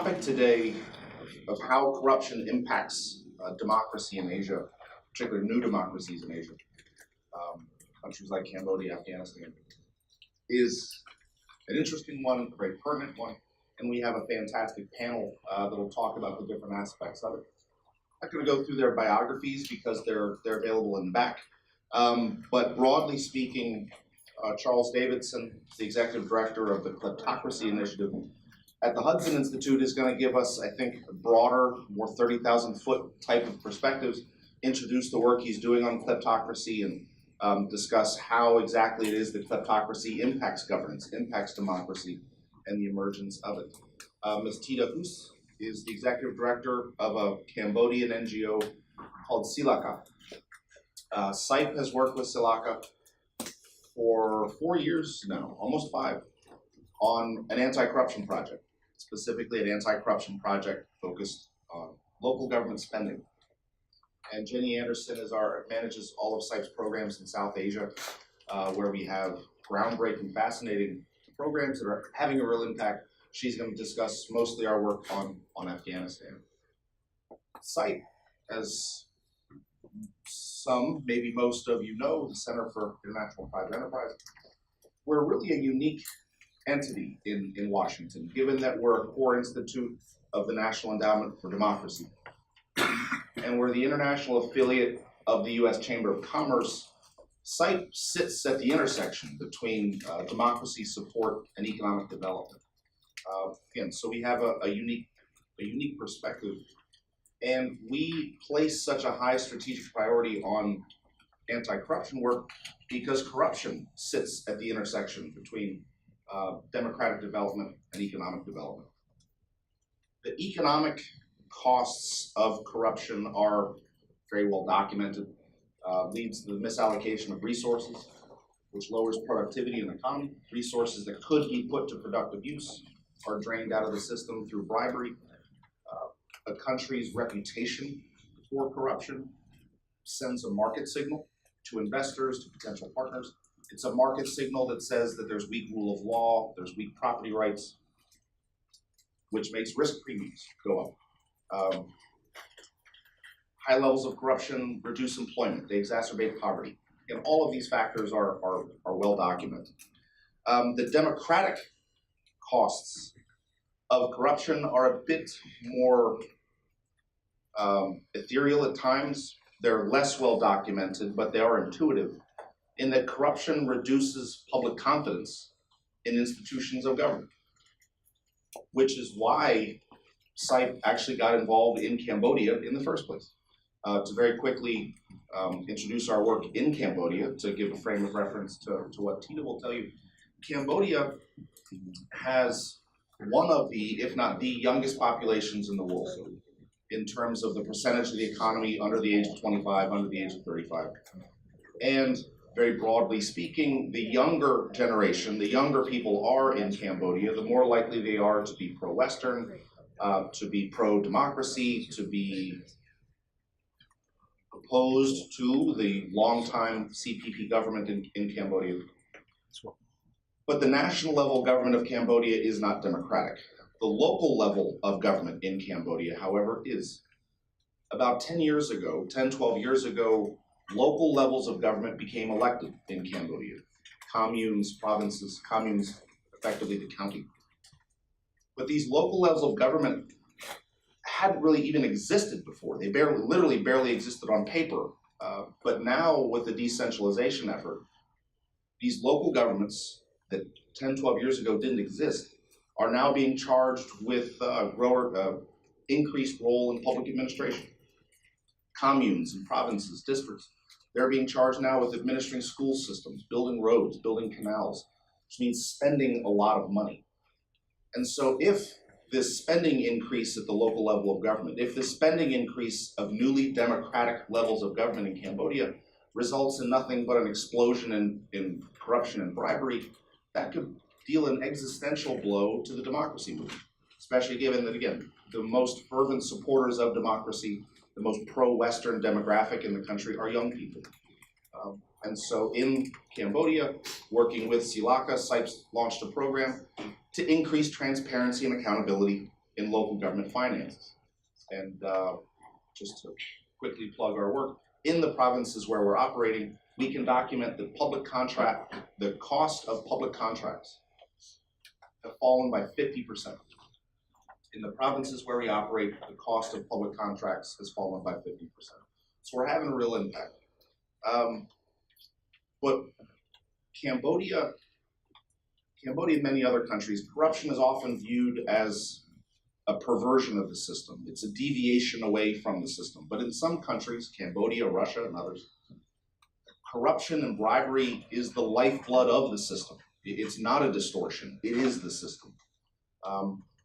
topic today of how corruption impacts democracy in Asia, particularly new democracies in Asia, countries like Cambodia, Afghanistan, is an interesting one, a very pertinent one, and we have a fantastic panel that will talk about the different aspects of it. I'm not going to go through their biographies because they're available in the back, but broadly speaking, Charles Davidson, the Executive Director of the Kleptocracy Initiative at the Hudson Institute, is going to give us, I think, a broader, more 30,000-foot type of perspectives, introduce the work he's doing on kleptocracy, and discuss how exactly it is that kleptocracy impacts governance, impacts democracy, and the emergence of it. Ms. Thida Khus is the Executive Director of a Cambodian NGO called SILAKA. CIPE has worked with SILAKA for 4 years now, almost 5, on an anti-corruption project, specifically an anti-corruption project focused on local government spending. And Jenny Anderson manages all of CIPE's programs in South Asia, where we have groundbreaking, fascinating programs that are having a real impact. She's going to discuss mostly our work on Afghanistan. CIPE, as some, maybe most of you know, the Center for International Private Enterprise, we're really a unique entity in Washington, given that we're a core institute of the National Endowment for Democracy. And we're the international affiliate of the U.S. Chamber of Commerce. CIPE sits at the intersection between democracy support and economic development. Again, so we have a unique perspective. And we place such a high strategic priority on anti-corruption work because corruption sits at the intersection between democratic development and economic development. The economic costs of corruption are very well documented, leads to the misallocation of resources, which lowers productivity in the economy. Resources that could be put to productive use are drained out of the system through bribery. A country's reputation for corruption sends a market signal to investors, to potential partners. It's a market signal that says that there's weak rule of law, there's weak property rights, which makes risk premiums go up. High levels of corruption reduce employment, they exacerbate poverty. And all of these factors are well documented. The democratic costs of corruption are a bit more ethereal at times. They're less well documented, but they are intuitive in that corruption reduces public confidence in institutions of government, which is why CIPE actually got involved in Cambodia in the first place. To very quickly introduce our work in Cambodia, to give a frame of reference to what Thida will tell you, Cambodia has one of the, if not the youngest populations in the world in terms of the percentage of the economy under the age of 25, under the age of 35. And very broadly speaking, the younger generation, the younger people are in Cambodia, the more likely they are to be pro-Western, to be pro-democracy, to be opposed to the longtime CPP government in Cambodia. But the national level government of Cambodia is not democratic. The local level of government in Cambodia, however, is. About 10 years ago, 10, 12 years ago, local levels of government became elected in Cambodia. Communes, provinces, communes, effectively the county. But these local levels of government hadn't really even existed before. They literally barely existed on paper. But now with the decentralization effort, these local governments that 10, 12 years ago didn't exist are now being charged with increased role in public administration. Communes and provinces, districts, they're being charged now with administering school systems, building roads, building canals, which means spending a lot of money. And so if this spending increase at the local level of government, if the spending increase of newly democratic levels of government in Cambodia results in nothing but an explosion in corruption and bribery, that could deal an existential blow to the democracy movement, especially given that, again, the most fervent supporters of democracy, the most pro-Western demographic in the country are young people. And so in Cambodia, working with SILAKA, CIPE launched a program to increase transparency and accountability in local government finances. And just to quickly plug our work, in the provinces where we're operating, we can document the cost of public contracts have fallen by 50%. In the provinces where we operate, the cost of public contracts has fallen by 50%. So we're having a real impact. But Cambodia and many other countries, corruption is often viewed as a perversion of the system. It's a deviation away from the system. But in some countries, Cambodia, Russia, and others, corruption and bribery is the lifeblood of the system. It's not a distortion, it is the system,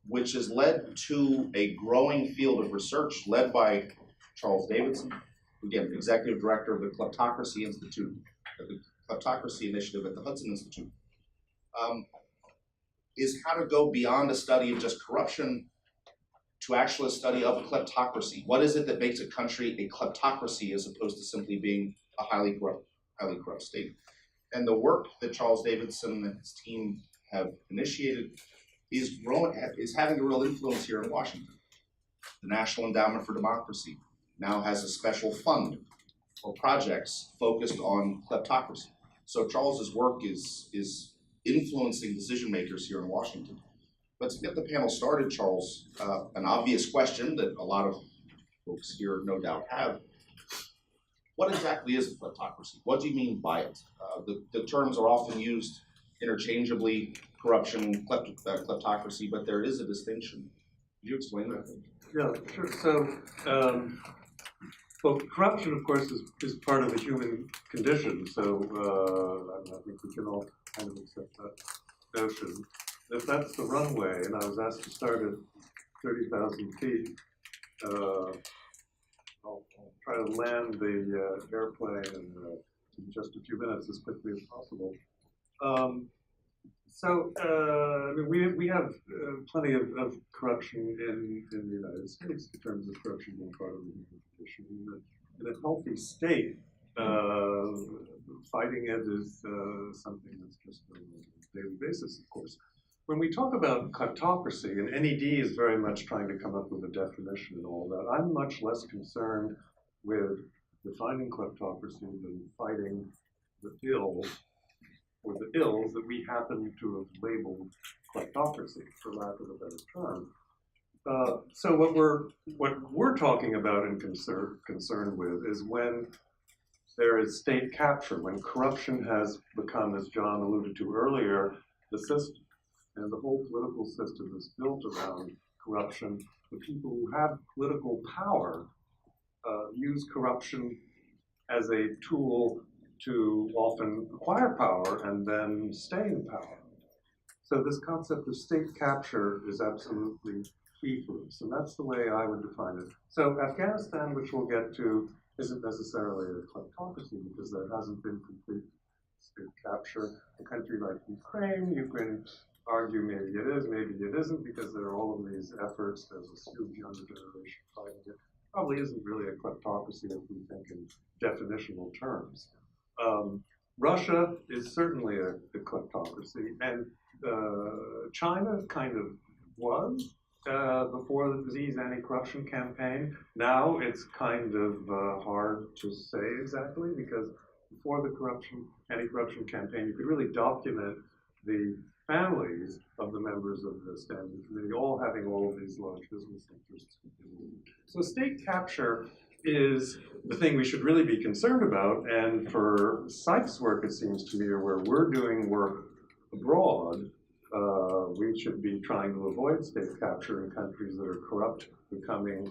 which has led to a growing field of research led by Charles Davidson, again, Executive Director of the Kleptocracy Institute, the Kleptocracy Initiative at the Hudson Institute, is how to go beyond a study of just corruption to actually a study of kleptocracy. What is it that makes a country a kleptocracy as opposed to simply being a highly corrupt state? And the work that Charles Davidson and his team have initiated is having a real influence here in Washington. The National Endowment for Democracy now has a special fund for projects focused on kleptocracy. So Charles's work is influencing decision makers here in Washington. But to get the panel started, Charles, an obvious question that a lot of folks here no doubt have: what exactly is a kleptocracy? What do you mean by it? The terms are often used interchangeably, corruption, kleptocracy, but there is a distinction. Could you explain that? Yeah, sure. So, well, corruption, of course, is part of the human condition. So I think we can all kind of accept that notion. If that's the runway, and I was asked to start at 30,000 feet, I'll try to land the airplane in just a few minutes as quickly as possible. I mean, we have plenty of corruption in the United States in terms of corruption being part of the human condition. In a healthy state, fighting it is something that's just on a daily basis, of course. When we talk about kleptocracy, and NED is very much trying to come up with a definition and all that, I'm much less concerned with defining kleptocracy than fighting the ills, or the ills that we happen to have labeled kleptocracy, for lack of a better term. So what we're talking about and concerned with is when there is state capture, when corruption has become, as John alluded to earlier, the system. And the whole political system is built around corruption. The people who have political power use corruption as a tool to often acquire power and then stay in power. So this concept of state capture is absolutely key for us, and that's the way I would define it. So Afghanistan, which we'll get to, isn't necessarily a kleptocracy because there hasn't been complete state capture. A country like Ukraine, you can argue maybe it is, maybe it isn't, because there are all of these efforts. There's a huge younger generation fighting it. Probably isn't really a kleptocracy if we think in definitional terms. Russia is certainly a kleptocracy, and China kind of was before the disease anti-corruption campaign. Now it's kind of hard to say exactly, because before the anti-corruption campaign, you could really document the families of the members of the standing committee, all having all of these large business interests. So state capture is the thing we should really be concerned about, and for CIPE's work, it seems to me, or where we're doing work abroad, we should be trying to avoid state capture in countries that are corrupt, becoming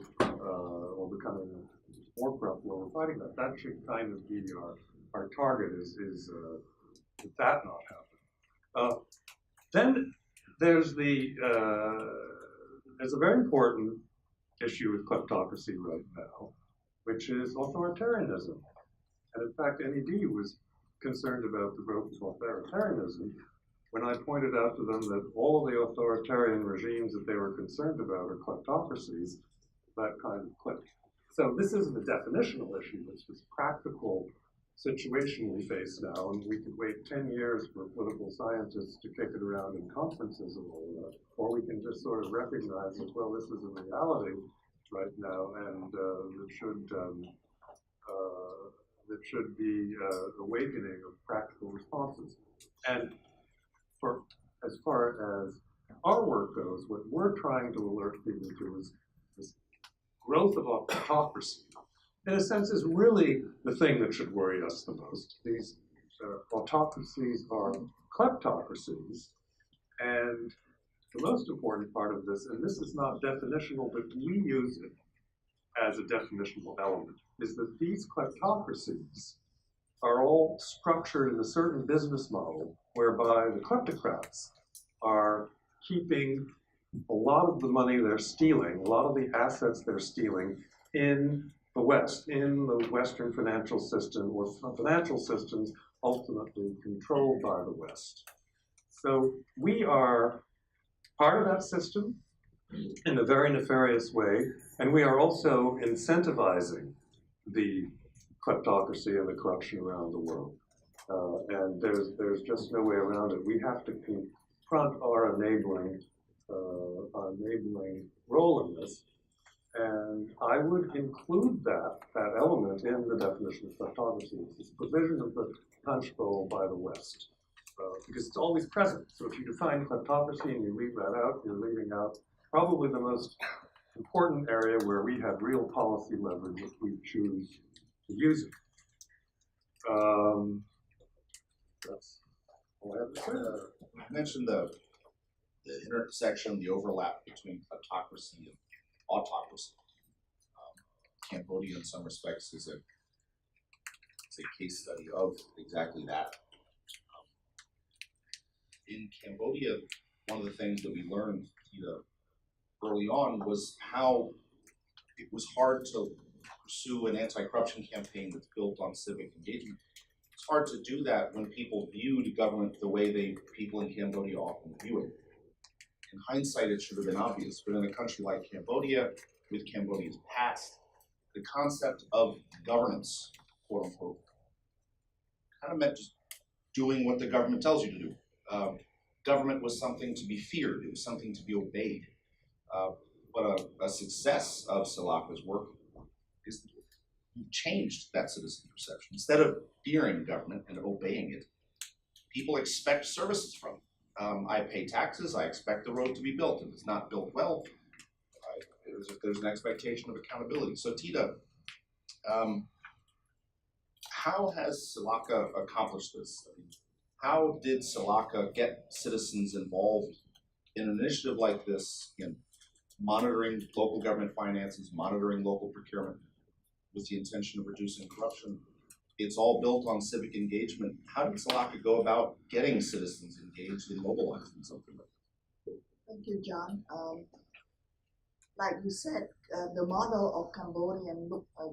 more corrupt while we're fighting that. That should kind of be our target, is that not happen. Then there's a very important issue with kleptocracy right now, which is authoritarianism. And in fact, NED was concerned about the growth of authoritarianism when I pointed out to them that all the authoritarian regimes that they were concerned about are kleptocracies, that kind of clip. So this isn't a definitional issue, it's just practical situation we face now, and we could wait 10 years for political scientists to kick it around in conferences and all that, or we can just sort of recognize that, well, this is a reality right now, and there should be awakening of practical responses. And as far as our work goes, what we're trying to alert people to is this growth of autocracy. In a sense, is really the thing that should worry us the most. These autocracies are kleptocracies, and the most important part of this, and this is not definitional, but we use it as a definitional element, is that these kleptocracies are all structured in a certain business model whereby the kleptocrats are keeping a lot of the money they're stealing, a lot of the assets they're stealing in the West, in the Western financial system, or financial systems ultimately controlled by the West. So we are part of that system in a very nefarious way, and we are also incentivizing the kleptocracy and the corruption around the world. And there's just no way around it. We have to confront our enabling role in this. And I would include that element in the definition of kleptocracy. It's provision of the punch bowl by the West, because it's always present. So if you define kleptocracy and you leave that out, you're leaving out probably the most important area where we have real policy leverage if we choose to use it. That's all I have to say. You mentioned the intersection, the overlap between kleptocracy and autocracy. Cambodia, in some respects, is a case study of exactly that. In Cambodia, one of the things that we learned early on was how it was hard to pursue an anti-corruption campaign that's built on civic engagement. It's hard to do that when people viewed government the way people in Cambodia often view it. In hindsight, it should have been obvious, but in a country like Cambodia, with Cambodia's past, the concept of governance, quote unquote, kind of meant just doing what the government tells you to do. Government was something to be feared, it was something to be obeyed. But a success of SILAKA's work is changed that citizen perception. Instead of fearing government and obeying it, people expect services from it. I pay taxes, I expect the road to be built. If it's not built well, there's an expectation of accountability. So Thida, how has SILAKA accomplished this? I mean, how did SILAKA get citizens involved in an initiative like this, in monitoring local government finances, monitoring local procurement with the intention of reducing corruption? It's all built on civic engagement. How did SILAKA go about getting citizens engaged and mobilized in something like that? Thank you, John. Like you said, the model of Cambodian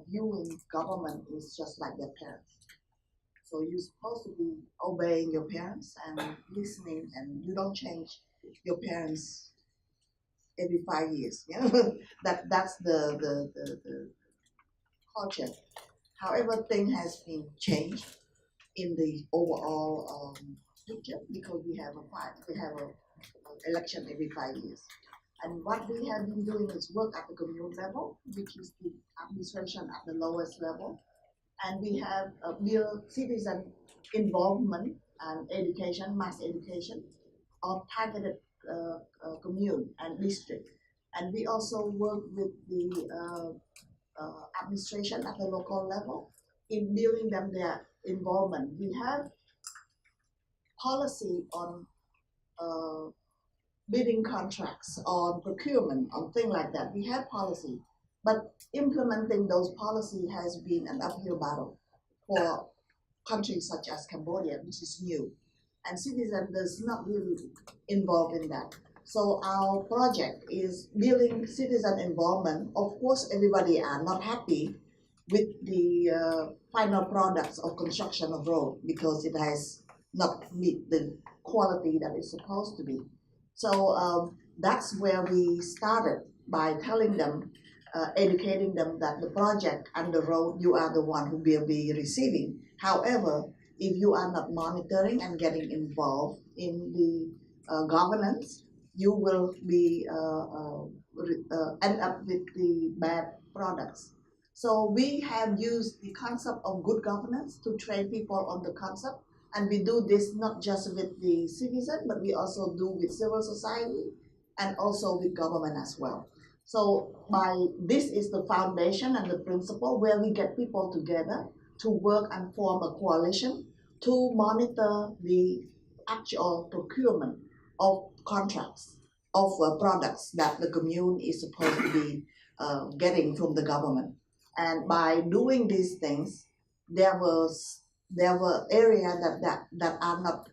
viewing government is just like their parents. So you're supposed to be obeying your parents and listening, and you don't change your parents every 5 years. Yeah? That's the culture. However, thing has been changed in the overall picture, because we have an election every 5 years. And what we have been doing is work at the commune level, which is the administration at the lowest level. And we have built citizen involvement and education, mass education, on targeted commune and district. And we also work with the administration at the local level in building them their involvement. We have policy on bidding contracts, on procurement, on things like that. We have policy, but implementing those policies has been an uphill battle for countries such as Cambodia, which is new. And citizens is not really involved in that. So our project is building citizen involvement. Of course, everybody are not happy with the final products of construction of road, because it has not meet the quality that it's supposed to be. So that's where we started, by telling them, educating them that the project and the road, you are the one who will be receiving However, if you are not monitoring and getting involved in the governance, you will be end up with the bad products. So we have used the concept of good governance to train people on the concept, and we do this not just with the citizen, but we also do with civil society and also with government as well. So this is the foundation and the principle where we get people together to work and form a coalition to monitor the actual procurement of contracts of products that the commune is supposed to be getting from the government. And by doing these things, there were areas that are not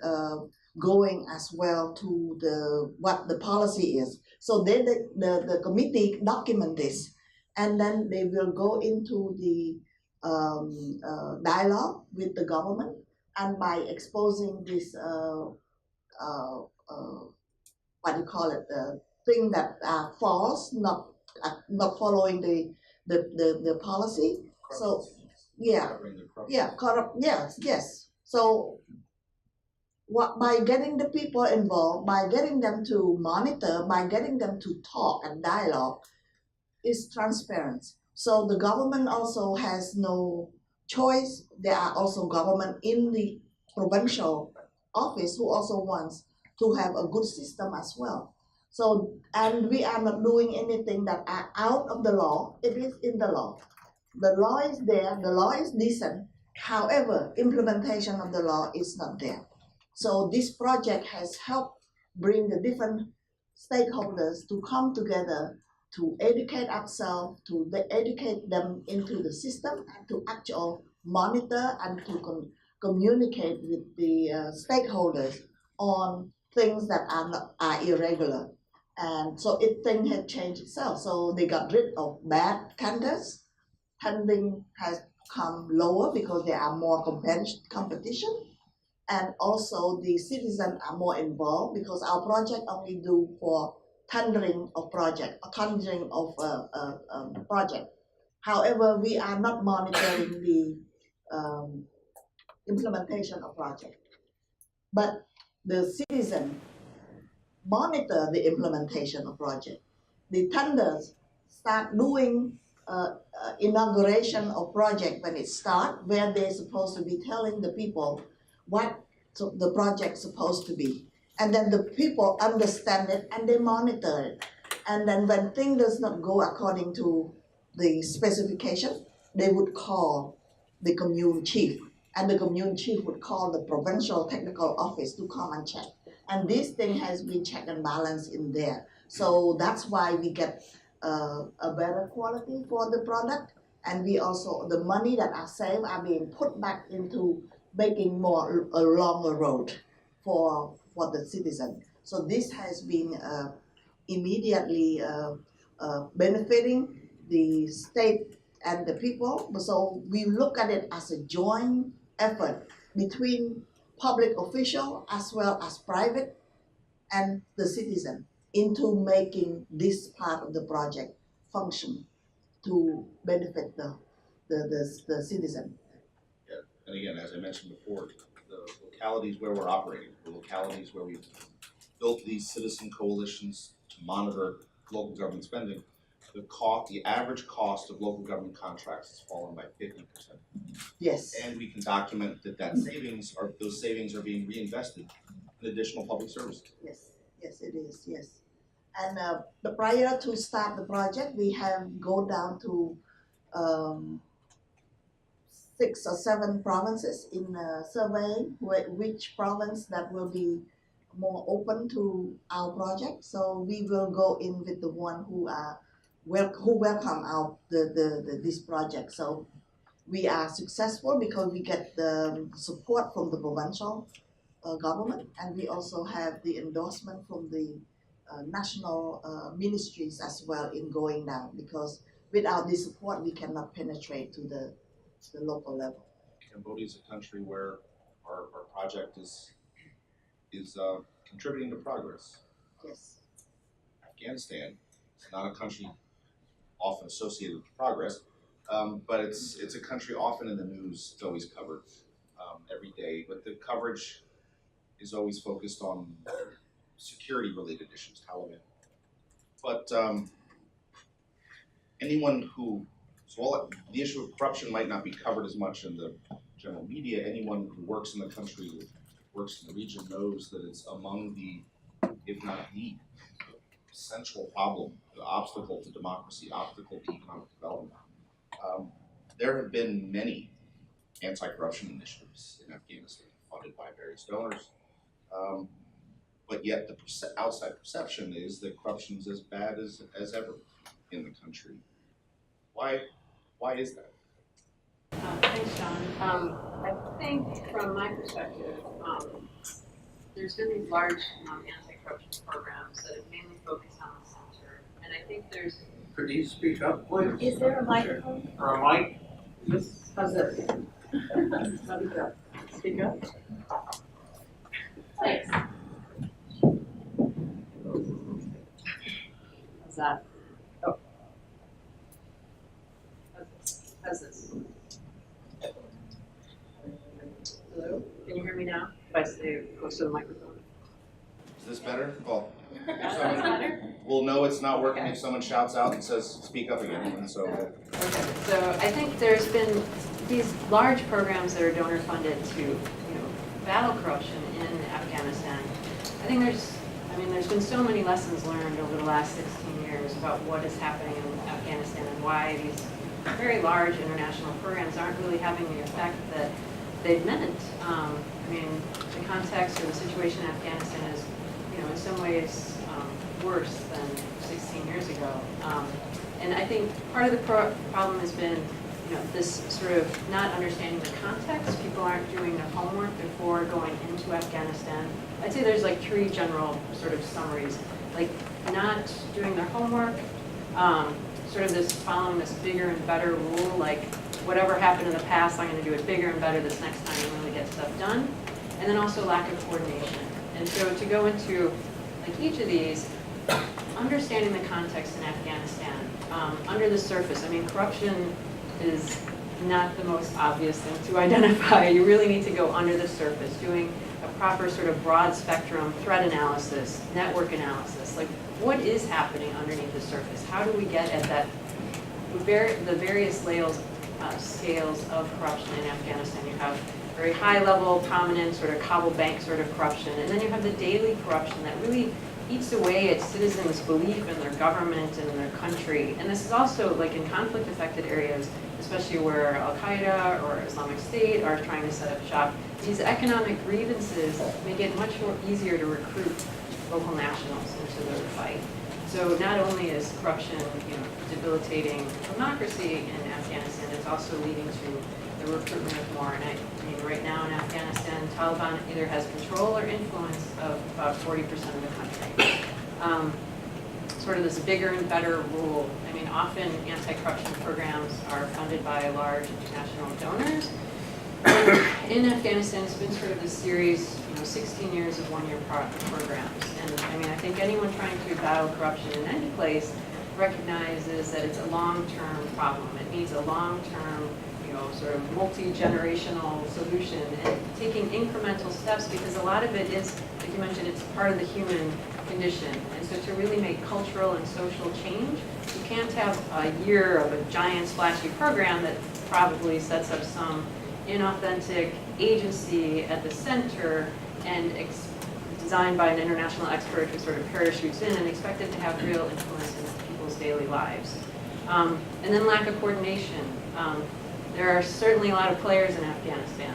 going as well to what the policy is. So then the committee document this, and then they will go into the dialogue with the government, and by exposing this what do you call it, thing that are false, not following the policy. So yeah, corrupt. Yes. So by getting the people involved, by getting them to monitor, by getting them to talk and dialogue, is transparent. So the government also has no choice. There are also government in the provincial office who also wants to have a good system as well. So, and we are not doing anything that are out of the law. It is in the law. The law is there, the law is decent. However, implementation of the law is not there. So this project has helped bring the different stakeholders to come together to educate ourselves, to educate them into the system, and to actually monitor and to communicate with the stakeholders on things that are irregular. And so thing had changed itself. So they got rid of bad tenders. Tendering has come lower because there are more competition. And also the citizens are more involved because our project only do for tendering of project. However, we are not monitoring the implementation of project. But the citizen monitor the implementation of project. The tenders start doing inauguration of project when it starts, where they're supposed to be telling the people what the project's supposed to be. And then the people understand it and they monitor it. And then when things does not go according to the specification, they would call the commune chief. And the commune chief would call the provincial technical office to come and check. And this thing has been checked and balanced in there. So that's why we get a better quality for the product. And we also, the money that are saved are being put back into making a longer road for the citizen. So this has been immediately benefiting the state and the people. So we look at it as a joint effort between public official as well as private and the citizen into making this part of the project function to benefit the citizen. Yeah. And again, as I mentioned before, the localities where we're operating, the localities where we've built these citizen coalitions to monitor local government spending, the average cost of local government contracts has fallen by 50%. Yes. And we can document that those savings are being reinvested in additional public services. Yes, it is. Yes, and prior to start the project, we have go down to 6 or 7 provinces in surveying which province that will be more open to our project. So we will go in with the one who welcome our this project. So we are successful because we get the support from the provincial government, and we also have the endorsement from the national ministries as well in going down, because without this support we cannot penetrate to the local level. Cambodia is a country where our project is contributing to progress. Yes. Afghanistan is not a country often associated with progress, but it's a country often in the news. It's always covered. every day, but the coverage is always focused on security-related issues, Taliban. But anyone who, the issue of corruption might not be covered as much in the general media. Anyone who works in the country, works in the region, knows that it's among the, if not the, central problem, the obstacle to democracy, obstacle to economic development. There have been many anti-corruption initiatives in Afghanistan funded by various donors, but yet the outside perception is that corruption is as bad as ever in the country. Why is that? Thanks, John. I think from my perspective, there's been these large anti-corruption programs that have mainly focused on the center, and I think there's. Could you speak up, please? Is there a microphone? Or a mic? How's this? Speak up. Thanks. How's that? Oh. How's this? Hello? Can you hear me now? If I stay close to the microphone. Is this better? Well, That's better? we'll know it's not working if someone shouts out and says, speak up again, and so. Okay, so I think there's been these large programs that are donor funded to, battle corruption in Afghanistan. I think there's been so many lessons learned over the last 16 years about what is happening in Afghanistan and why these very large international programs aren't really having the effect that they've meant. The context or the situation in Afghanistan is, in some ways worse than 16 years ago. And I think part of the problem has been, this sort of not understanding the context. People aren't doing their homework before going into Afghanistan. I'd say there's like 3 general sort of summaries, like not doing their homework, sort of this following this bigger and better rule, like whatever happened in the past, I'm going to do it bigger and better this next time and really get stuff done. And then also lack of coordination. And so to go into like each of these, understanding the context in Afghanistan, under the surface, corruption is not the most obvious thing to identify. You really need to go under the surface, doing a proper sort of broad spectrum threat analysis, network analysis, like what is happening underneath the surface? How do we get at that, the various scales of corruption in Afghanistan? You have very high level, prominent, sort of Kabul bank sort of corruption, and then you have the daily corruption that really eats away at citizens' belief in their government and in their country. And this is also like in conflict affected areas, especially where Al-Qaeda or Islamic State are trying to set up shop. These economic grievances make it much more easier to recruit local nationals into the fight. So not only is corruption, debilitating democracy in Afghanistan, it's also leading to the recruitment of more. And right now in Afghanistan, Taliban either has control or influence of about 40% of the country. Sort of this bigger and better rule. Often anti-corruption programs are funded by large international donors. In Afghanistan, it's been sort of this series, 16 years of one-year programs. And I think anyone trying to battle corruption in any place recognizes that it's a long-term problem. It needs a long-term, sort of multi-generational solution, and taking incremental steps, because a lot of it is, like you mentioned, it's part of the human condition. And so to really make cultural and social change, you can't have a year of a giant splashy program that probably sets up some inauthentic agency at the center and designed by an international expert who sort of parachutes in and expected to have real influence in people's daily lives. And then lack of coordination. There are certainly a lot of players in Afghanistan.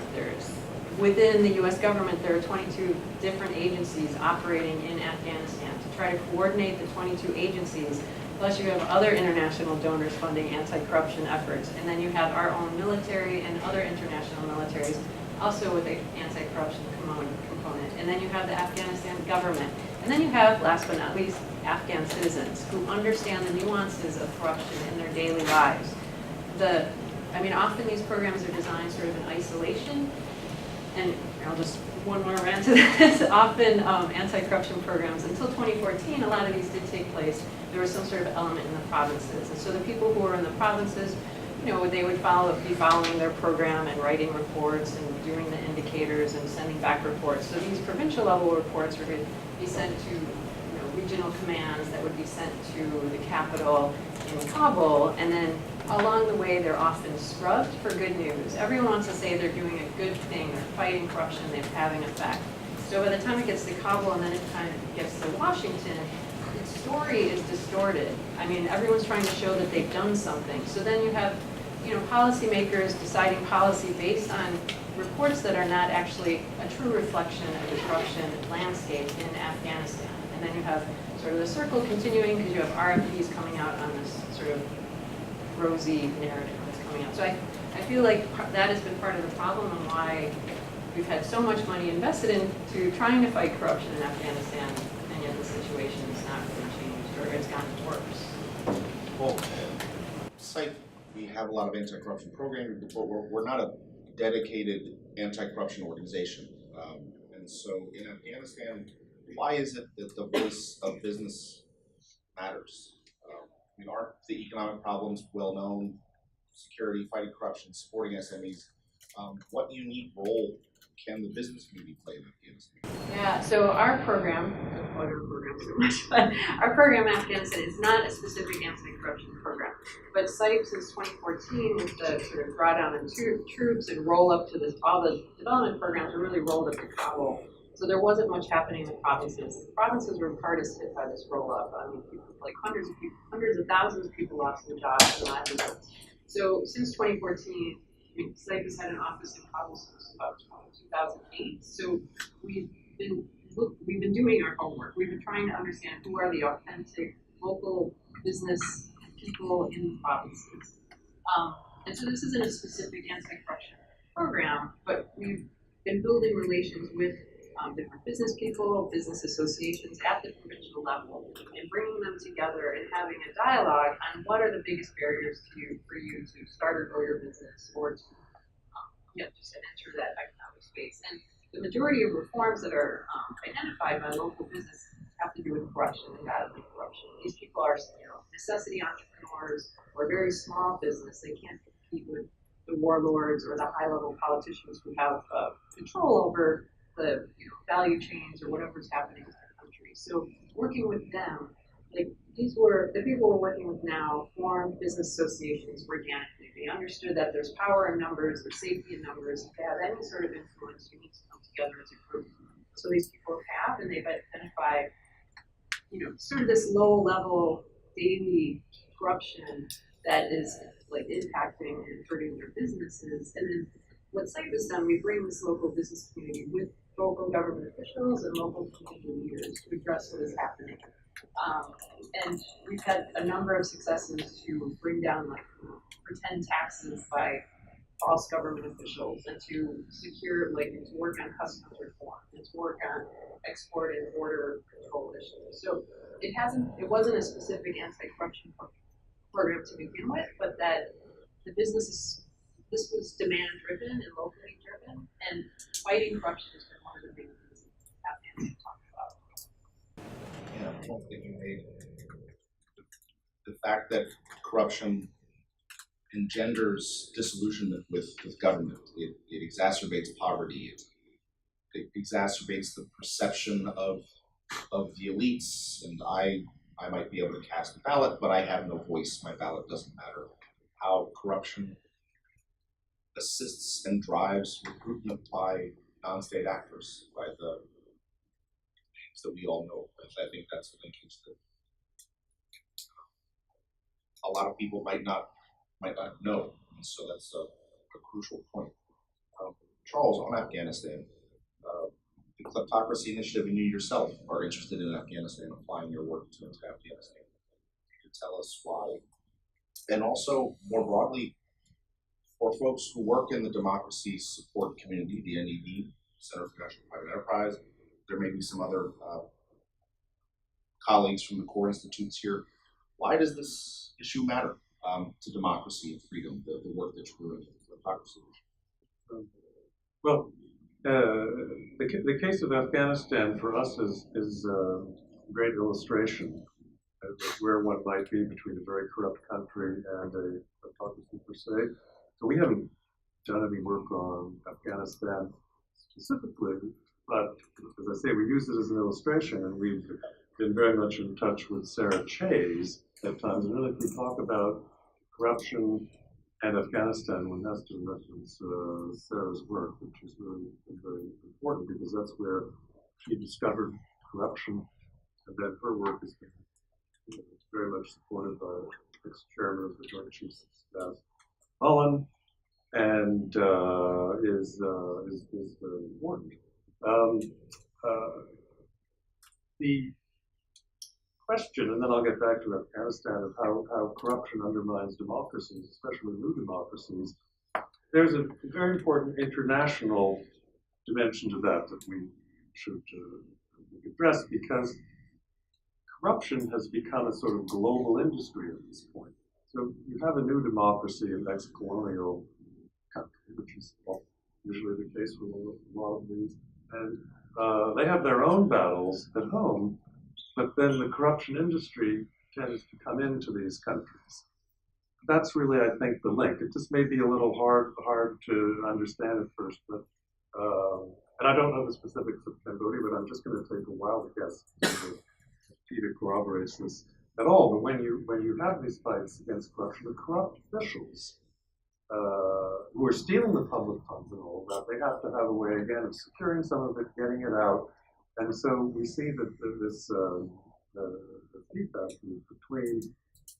Within the US government, there are 22 different agencies operating in Afghanistan. To try to coordinate the 22 agencies, plus you have other international donors funding anti-corruption efforts, and then you have our own military and other international militaries also with an anti-corruption component. And then you have the Afghanistan government. And then you have, last but not least, Afghan citizens who understand the nuances of corruption in their daily lives. Often these programs are designed sort of in isolation, and I'll just one more rant to this. Often anti-corruption programs, until 2014, a lot of these did take place. There was some sort of element in the provinces. And so the people who were in the provinces, they would be following their program and writing reports and doing the indicators and sending back reports. So these provincial level reports were going to be sent to regional commands that would be sent to the capital in Kabul, and then along the way they're often scrubbed for good news. Everyone wants to say they're doing a good thing, they're fighting corruption, they're having effect. So by the time it gets to Kabul and then it kind of gets to Washington, the story is distorted. I mean, everyone's trying to show that they've done something. So then you have, policymakers deciding policy based on reports that are not actually a true reflection of the corruption landscape in Afghanistan. And then you have sort of the circle continuing because you have RFPs coming out on this sort of rosy narrative that's coming out. So I feel like that has been part of the problem and why we've had so much money invested into trying to fight corruption in Afghanistan, and yet the situation is not really changed, or it's gotten worse. Well, CIPE, we have a lot of anti-corruption programs, but we're not a dedicated anti-corruption organization. And so in Afghanistan, why is it that the voice of business matters? Aren't the economic problems well known? Security, fighting corruption, supporting SMEs. What unique role can the business community play in Afghanistan? Yeah, so our program, I don't plug our program so much, but our program in Afghanistan is not a specific anti-corruption program. But CIPE since 2014 with the sort of drawdown in troops and roll up to this, all the development programs are really rolled up to Kabul. So there wasn't much happening in the provinces. The provinces were hardest hit by this roll-up. I mean, like hundreds of thousands of people lost their jobs in livelihood. So since 2014, CIPE has had an office in Kabul since about 2008. So we've been doing our homework. We've been trying to understand who are the authentic local business people in the provinces. And so this isn't a specific anti-corruption program, but we've been building relations with different business people, business associations at the provincial level, and bringing them together and having a dialogue on what are the biggest barriers for you to start or grow your business or to just enter that economic space. And the majority of reforms that are identified by local business have to do with corruption and battling corruption. These people are necessity entrepreneurs or very small business. They can't compete with the warlords or the high-level politicians who have control over the value chains or whatever's happening in the country. So working with them, like the people we're working with now formed business associations organically. They understood that there's power in numbers, there's safety in numbers. If they have any sort of influence, you need to come together as a group. So these people have, and they've identified, sort of this low-level daily corruption that is like impacting and hurting their businesses. And then what CIPE has done, we bring this local business community with local government officials and local community leaders to address what is happening. And we've had a number of successes to bring down pretend taxes by false government officials and to secure, and to work on customs reform and to work on export and border control issues. So it wasn't a specific anti-corruption program to begin with, but that the this was demand driven and locally driven, and fighting corruption has been one of the big things Afghans talk about. Yeah, I don't think you made the fact that corruption engenders disillusionment with government. It exacerbates poverty. It exacerbates the perception of the elites. And I might be able to cast a ballot, but I have no voice. My ballot doesn't matter. How corruption assists and drives recruitment by non-state actors, by the names that we all know. I think that's the linkage that a lot of people might not know. And so that's a crucial point. Charles, on Afghanistan, the Kleptocracy Initiative and you yourself are interested in Afghanistan, applying your work to Afghanistan. You could tell us why. And also, more broadly, for folks who work in the democracy support community, the NED, Center for National Private Enterprise, there may be some other colleagues from the core institutes here. Why does this issue matter to democracy and freedom, the work that you're doing in democracy? Well, the case of Afghanistan for us is a great illustration of where one might be between a very corrupt country and a kleptocracy per se. So we haven't done any work on Afghanistan specifically, but as I say, we use it as an illustration, and we've been very much in touch with Sarah Chayes at times. And really, if we talk about corruption and Afghanistan, one has to reference Sarah's work, which is really very important because that's where she discovered corruption, and then her work has been very much supported by ex-chairman of the Joint Chiefs of Staff, Mullen, and is very important. The question, and then I'll get back to Afghanistan, of how corruption undermines democracies, especially new democracies. There's a very important international dimension to that we should address, because corruption has become a sort of global industry at this point. So you have a new democracy, an ex-colonial country, which is usually the case with a lot of these, and they have their own battles at home, but then the corruption industry tends to come into these countries. That's really, I think, the link. It just may be a little hard to understand at first, but and I don't know the specifics of Cambodia, but I'm just going to take a wild guess. Thida corroborates this at all. But when you have these fights against corruption, the corrupt officials who are stealing the public funds and all of that, they have to have a way again of securing some of it, getting it out. And so we see that this feedback between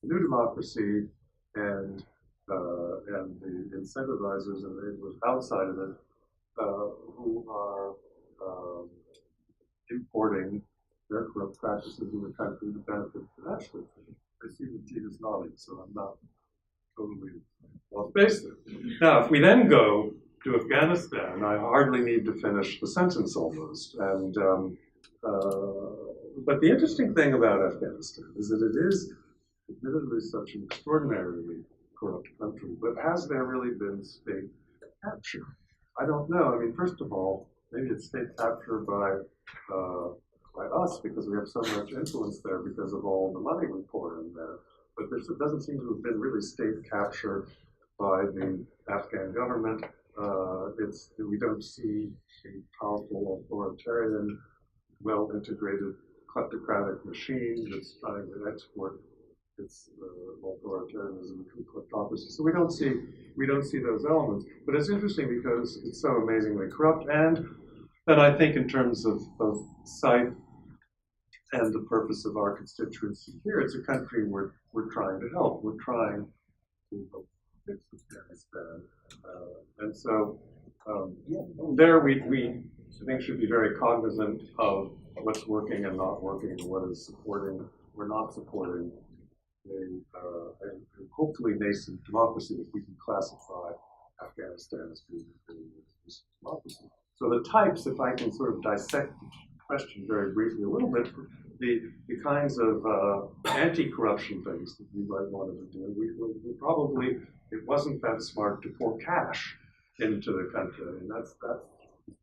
the new democracy and the incentivizers and enablers outside of it, who are importing their corrupt practices in the country to benefit financially. I see the Thida's nodding, so I'm not totally off base there. Now, if we then go to Afghanistan, I hardly need to finish the sentence almost. And but the interesting thing about Afghanistan is that it is admittedly such an extraordinarily corrupt country, but has there really been state capture? I don't know. I mean, first of all, maybe it's state capture by us because we have so much influence there because of all the money we pour in there. But there doesn't seem to have been really state capture by the Afghan government. We don't see a powerful authoritarian, well-integrated kleptocratic machine that's trying to export its authoritarianism to kleptocracy. So we don't see those elements. But it's interesting because it's so amazingly corrupt, and I think in terms of CIPE and the purpose of our constituency here, it's a country we're trying to help. We're trying to help fix Afghanistan, and so there we I think should be very cognizant of what's working and not working, and what is supporting or not supporting a hopefully nascent democracy, if we can classify Afghanistan as being a democracy. So the types, if I can sort of dissect the question very briefly a little bit, the kinds of anti-corruption things that we might want to do, we probably, it wasn't that smart to pour cash into the country. I mean, that's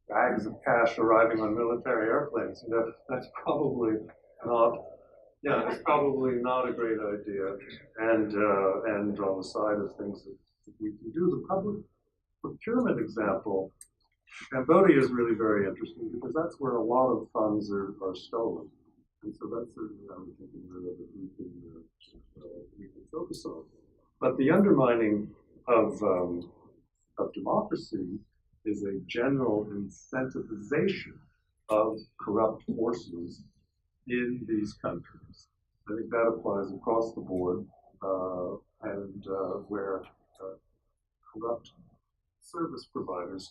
bags of cash arriving on military airplanes. You know, that's probably not. Yeah, it's probably not a great idea. And on the side of things that we can do, the public procurement example, Cambodia is really very interesting because that's where a lot of funds are stolen. And so that's certainly an area that we can focus on. But the undermining of democracy is a general incentivization of corrupt forces in these countries. I think that applies across the board, where corrupt service providers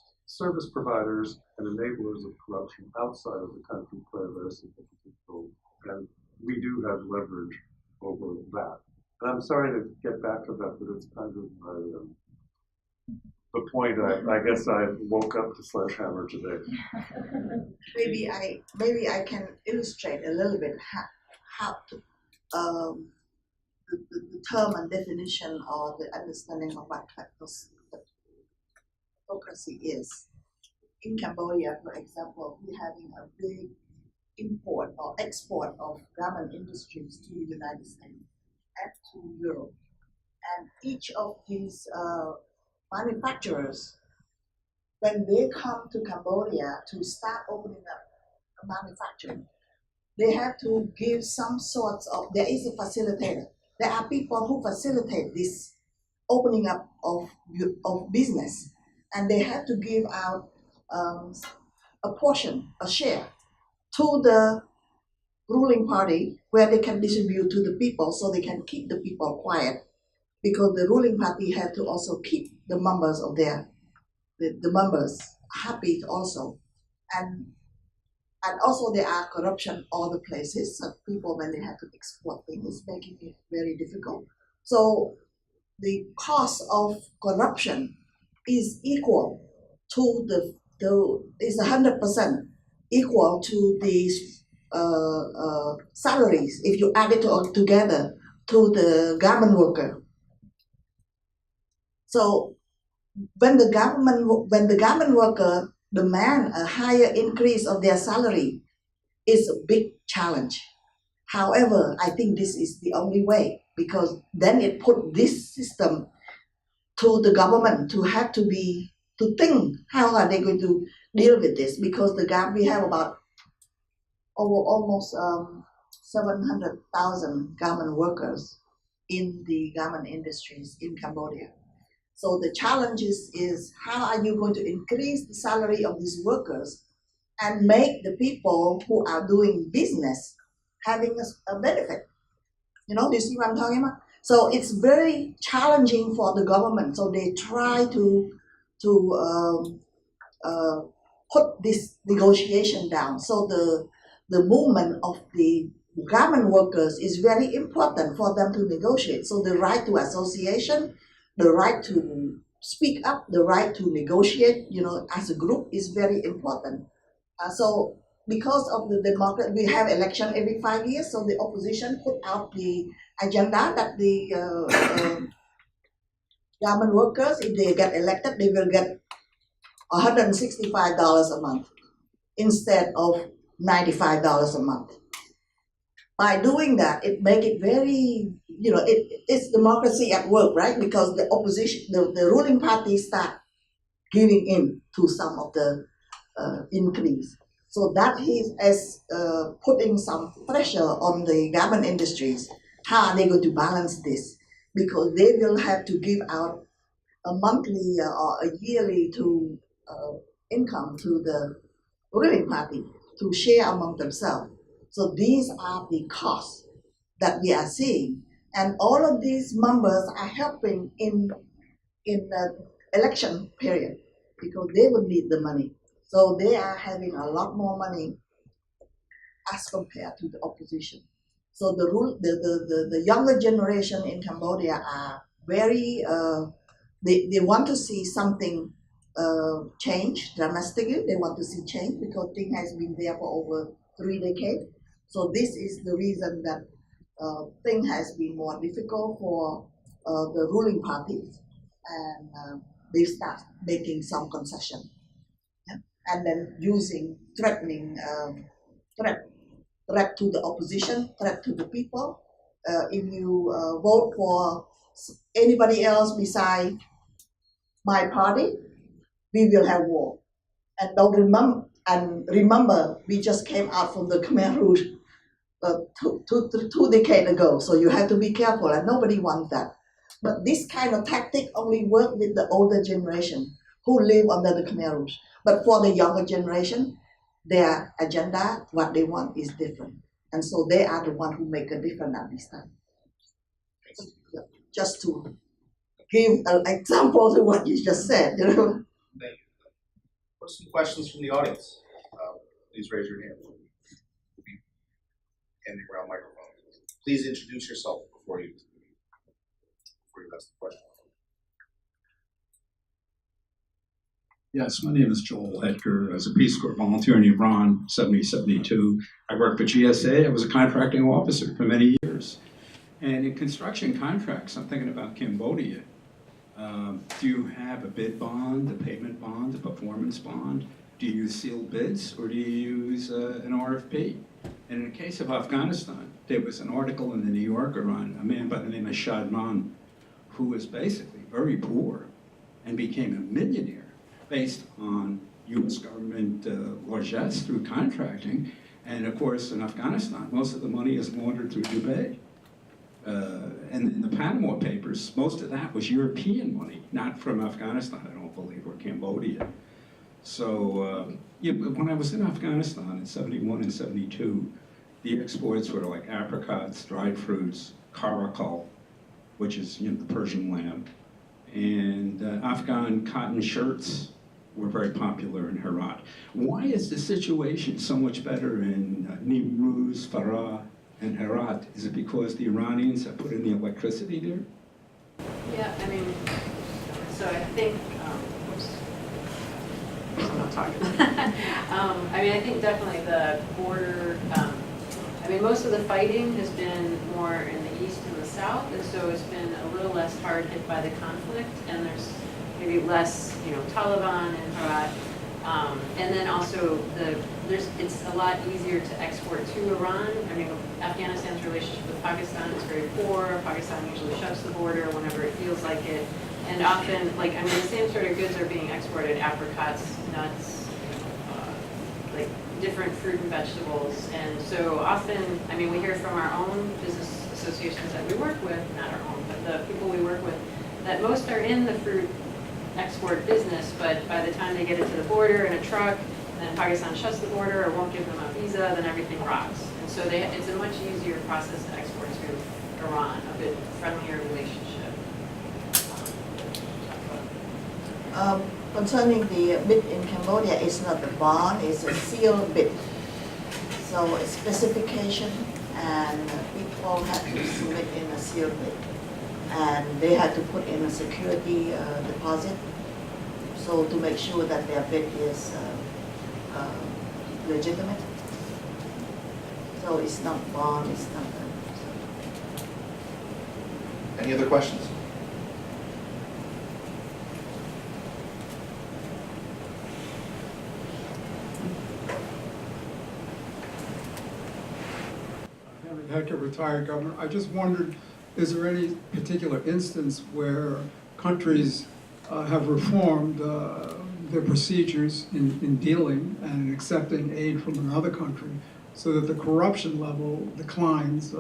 and enablers of corruption outside of the country play a very significant role. And we do have leverage over that. And I'm sorry to get back to that, but it's kind of the point. I guess I woke up to Sledgehammer today. Maybe I can illustrate a little bit how the term and definition or the understanding of what kleptocracy is. In Cambodia, for example, we're having a big import or export of garment industries to the United States and to Europe. And each of these manufacturers when they come to Cambodia to start opening up manufacturing, they have to give some sorts of, there is a facilitator. There are people who facilitate this opening up of business, and they have to give out a portion, a share, to the ruling party where they can distribute to the people so they can keep the people quiet, because the ruling party had to also keep the members of the members happy also. And also there are corruption all the places. So people, when they have to export things, making it very difficult. So the cost of corruption is equal to is 100% equal to the salaries if you add it all together to the garment worker. So when the garment worker demand a higher increase of their salary, is a big challenge. However, I think this is the only way, because then it put this system to the government to have to think how are they going to deal with this, because we have about almost 700,000 garment workers in the garment industries in Cambodia. So the challenge is how are you going to increase the salary of these workers and make the people who are doing business having a benefit? You know, do you see what I'm talking about? So it's very challenging for the government. So they try to put this negotiation down. So the movement of the garment workers is very important for them to negotiate. So the right to association, the right to speak up, the right to negotiate, you know, as a group is very important. So because of the democracy, we have election every 5 years, so the opposition put out the agenda that the garment workers, if they get elected, they will get $165 a month instead of $95 a month. By doing that, it make it very, you know, it's democracy at work, right? Because the opposition, the ruling party start giving in to some of the increase. So that is as putting some pressure on the garment industries. How are they going to balance this? Because they will have to give out a monthly or a yearly income to the ruling party to share among themselves. So these are the costs that we are seeing. And all of these members are helping in the election period because they will need the money. So they are having a lot more money as compared to the opposition. So the younger generation in Cambodia are very, they want to see something change dramatically. They want to see change because thing has been there for over 3 decades. So this is the reason that thing has been more difficult for the ruling parties, and they start making some concession, yeah? And then using threatening threat to the opposition, threat to the people. If you vote for anybody else beside my party, we will have war. And don't remember, we just came out from the Khmer Rouge 2 decades ago, so you have to be careful, and nobody wants that. But this kind of tactic only works with the older generation who live under the Khmer Rouge. But for the younger generation, their agenda, what they want is different. And so they are the ones who make a difference at this time. Just to give an example to what you just said, you know. Thank you. What are some questions from the audience? Please raise your hand. We'll be handing around microphones. Please introduce yourself before you ask the question. Yes, my name is Joel Edgar. I was a Peace Corps volunteer in Iran, 70-72. I worked for GSA. I was a contracting officer for many years. And in construction contracts, I'm thinking about Cambodia. Do you have a bid bond, a payment bond, a performance bond? Do you use sealed bids, or do you use an RFP? And in the case of Afghanistan, there was an article in the New Yorker on a man by the name of Shadman, who was basically very poor and became a millionaire based on U.S. government largesse through contracting. And of course, in Afghanistan, most of the money is laundered through Dubai. And in the Panama Papers, most of that was European money, not from Afghanistan, I don't believe, or Cambodia. So yeah, when I was in Afghanistan in 71 and 72, the exports were like apricots, dried fruits, caracal, which is the Persian lamb, and Afghan cotton shirts were very popular in Herat. Why is the situation so much better in Nimruz, Farah, and Herat? Is it because the Iranians have put in the electricity there? Yeah, I mean, so I think, oops, I'm not talking. I mean, I think definitely the border, I mean, most of the fighting has been more in the east and the south, and so it's been a little less hard hit by the conflict, and there's maybe less, Taliban in Herat. And then also it's a lot easier to export to Iran. I mean, Afghanistan's relationship with Pakistan is very poor. Pakistan usually shuts the border whenever it feels like it. And often, the same sort of goods are being exported, apricots, nuts, like different fruit and vegetables. And so often, I mean, we hear from our own business associations that we work with, not our own, but the people we work with, that most are in the fruit export business, but by the time they get it to the border in a truck, then Pakistan shuts the border or won't give them a visa, then everything rocks. And so it's a much easier process to export to Iran, a bit friendlier relationship. Concerning the bid in Cambodia, it's not the bond, it's a sealed bid. So it's specification, and people have to submit in a sealed bid. And they had to put in a security deposit, so to make sure that their bid is legitimate. So it's not bond, it's not. Any other questions? Hector, retired governor. I just wondered, is there any particular instance where countries have reformed their procedures in dealing and accepting aid from another country so that the corruption level declines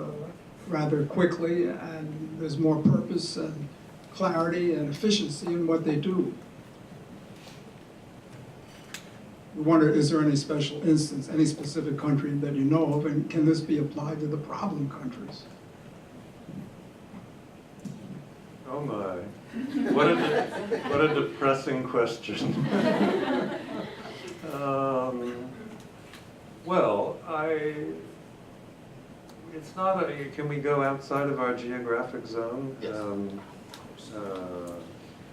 rather quickly and there's more purpose and clarity and efficiency in what they do? I wonder, is there any special instance, any specific country that you know of, and can this be applied to the problem countries? Oh my, what a depressing question. Well, it's not can we go outside of our geographic zone? Yes.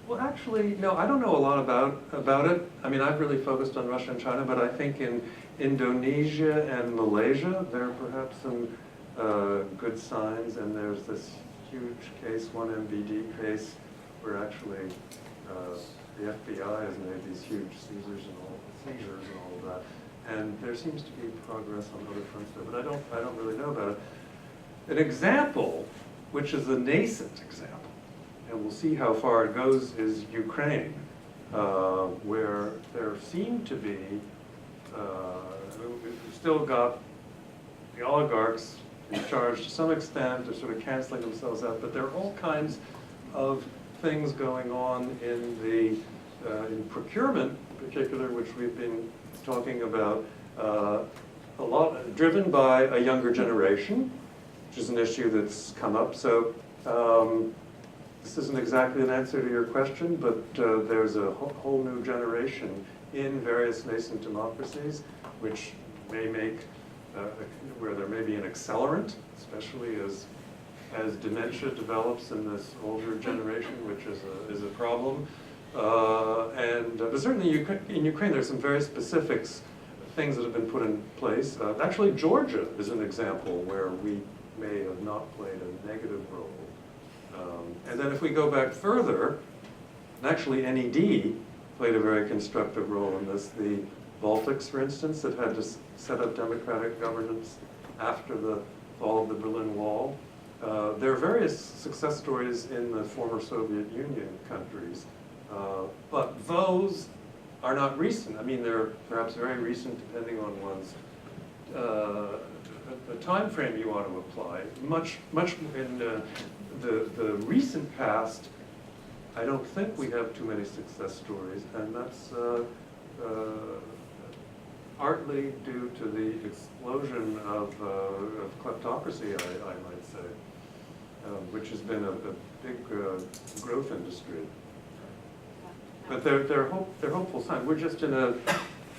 Well, actually, no, I don't know a lot about it. I mean, I've really focused on Russia and China, but I think in Indonesia and Malaysia, there are perhaps some good signs, and there's this huge case, one MBD case, where actually the FBI has made these huge seizures and all of that. And there seems to be progress on other fronts there, but I don't really know about it. An example, which is a nascent example, and we'll see how far it goes, is Ukraine, where there seem to be, we've still got the oligarchs in charge to some extent. They're sort of canceling themselves out, but there are all kinds of things going on in procurement in particular, which we've been talking about, a lot driven by a younger generation, which is an issue that's come up. So this isn't exactly an answer to your question, but there's a whole new generation in various nascent democracies, which may make, where there may be an accelerant, especially as dementia develops in this older generation, which is a problem. But certainly in Ukraine, there's some very specific things that have been put in place. Actually, Georgia is an example where we may have not played a negative role. And then if we go back further, and actually NED played a very constructive role in this. The Baltics, for instance, that had to set up democratic governance after the fall of the Berlin Wall. There are various success stories in the former Soviet Union countries, but those are not recent. I mean, they're perhaps very recent depending on one's the time frame you want to apply. Much in the recent past, I don't think we have too many success stories, and that's partly due to the explosion of kleptocracy, I might say, which has been a big growth industry. But they're hopeful signs. We're just in a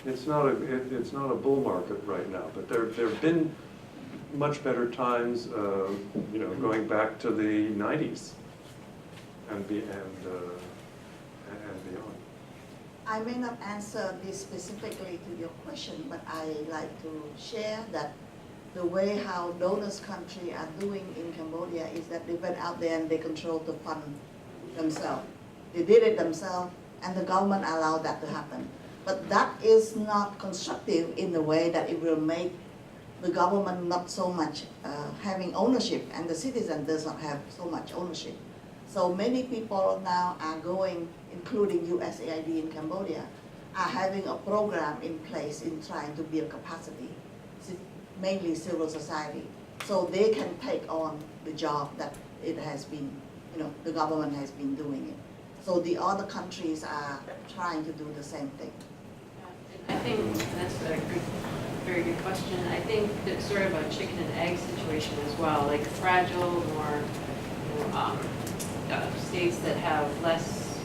it's not a bull market right now. But there've been much better times, you know, going back to the 90s and beyond. I may not answer this specifically to your question, but I like to share that the way how donors country are doing in Cambodia is that they went out there and they control the fund themselves. They did it themselves, and the government allowed that to happen. But that is not constructive in the way that it will make the government not so much having ownership, and the citizen does not have so much ownership. So many people now are going, including USAID in Cambodia, are having a program in place in trying to build capacity, mainly civil society, so they can take on the job that it has been, you know, the government has been doing it. So the other countries are trying to do the same thing. I think that's a very good question. I think it's sort of a chicken and egg situation as well, like fragile, more states that have less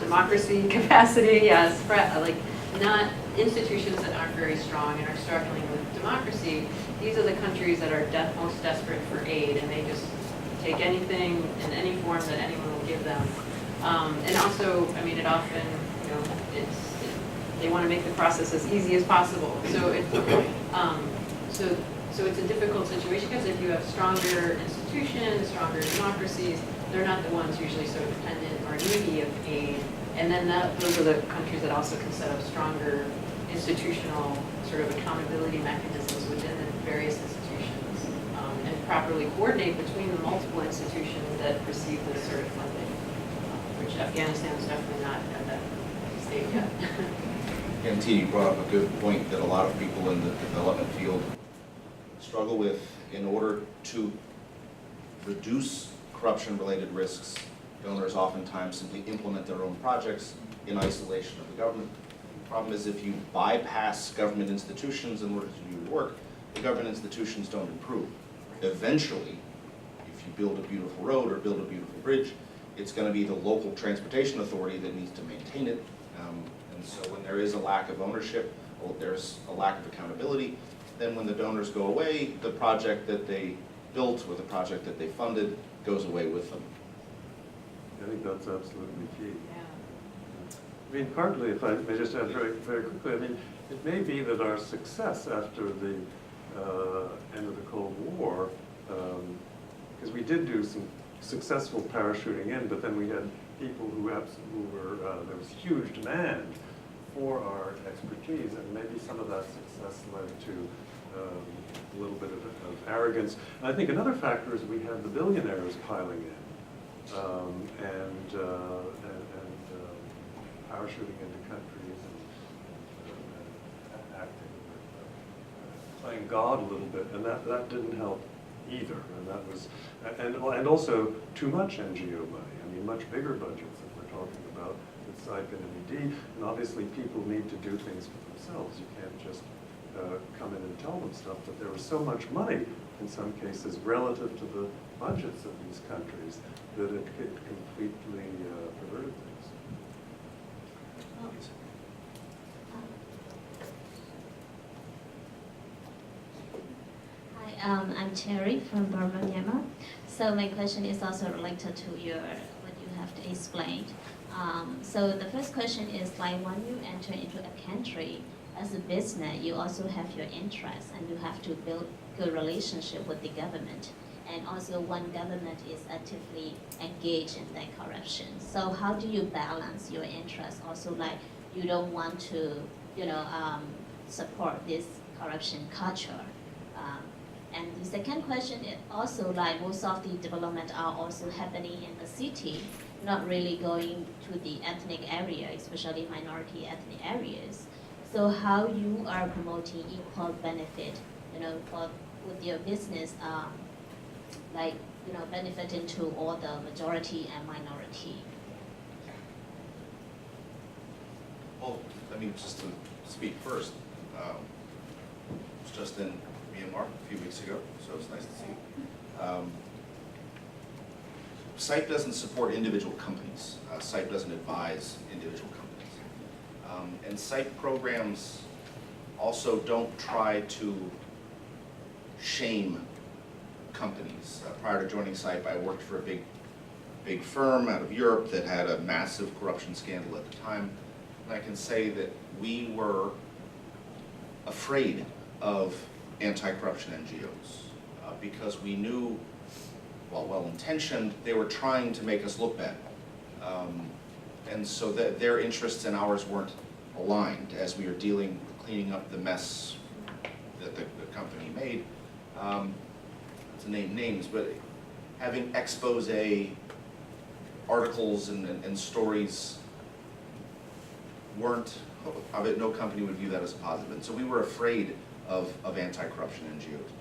democracy capacity, yes, like not institutions that aren't very strong and are struggling with democracy. These are the countries that are most desperate for aid, and they just take anything in any form that anyone will give them. And also, I mean, it often, you know, they want to make the process as easy as possible. So so it's a difficult situation because if you have stronger institutions, stronger democracies, they're not the ones usually so dependent or needy of aid. And then those are the countries that also can set up stronger institutional sort of accountability mechanisms within the various institutions and properly coordinate between the multiple institutions that receive this sort of funding, which Afghanistan is definitely not at that state yet. And T, you brought up a good point that a lot of people in the development field struggle with. In order to reduce corruption-related risks, donors oftentimes simply implement their own projects in isolation of the government. The problem is if you bypass government institutions in order to do your work, the government institutions don't improve. Eventually, if you build a beautiful road or build a beautiful bridge, it's going to be the local transportation authority that needs to maintain it. And so when there is a lack of ownership, or there's a lack of accountability, then when the donors go away, the project that they built or the project that they funded goes away with them. I think that's absolutely key. Yeah. I mean, partly, if I may just add very, very quickly, I mean, it may be that our success after the end of the Cold War, because we did do some successful parachuting in, but then we had people who were, there was huge demand for our expertise, and maybe some of that success led to a little bit of arrogance. And I think another factor is we had the billionaires piling in and parachuting into countries and acting, playing God a little bit, and that didn't help either. And that was, and also too much NGO money. I mean, much bigger budgets that we're talking about with CIPE and MED, and obviously people need to do things for themselves. You can't just come in and tell them stuff, but there was so much money in some cases relative to the budgets of these countries that it completely perverted things. Hi, I'm Cherry from Burma, Myanmar. So my question is also related to what you have explained. So the first question is, like, when you enter into a country as a business, you also have your interests, and you have to build good relationship with the government. And also, when government is actively engaged in that corruption, so how do you balance your interests? Also, like, you don't want to, support this corruption culture. And the second question is also, like, most of the development are also happening in the city. not really going to the ethnic area, especially minority ethnic areas. So how you are promoting equal benefit, for with your business, benefiting to all the majority and minority. Well, I mean, just to speak first, I was just in Myanmar a few weeks ago, so it's nice to see you. CIPE doesn't support individual companies. CIPE doesn't advise individual companies. And CIPE programs also don't try to shame companies. Prior to joining CIPE, I worked for a big firm out of Europe that had a massive corruption scandal at the time. And I can say that we were afraid of anti-corruption NGOs because we knew, while well-intentioned, they were trying to make us look bad. And so that their interests and ours weren't aligned as we were cleaning up the mess that the company made. To name names, but having expose articles and stories weren't, no company would view that as a positive. And so we were afraid of anti-corruption NGOs.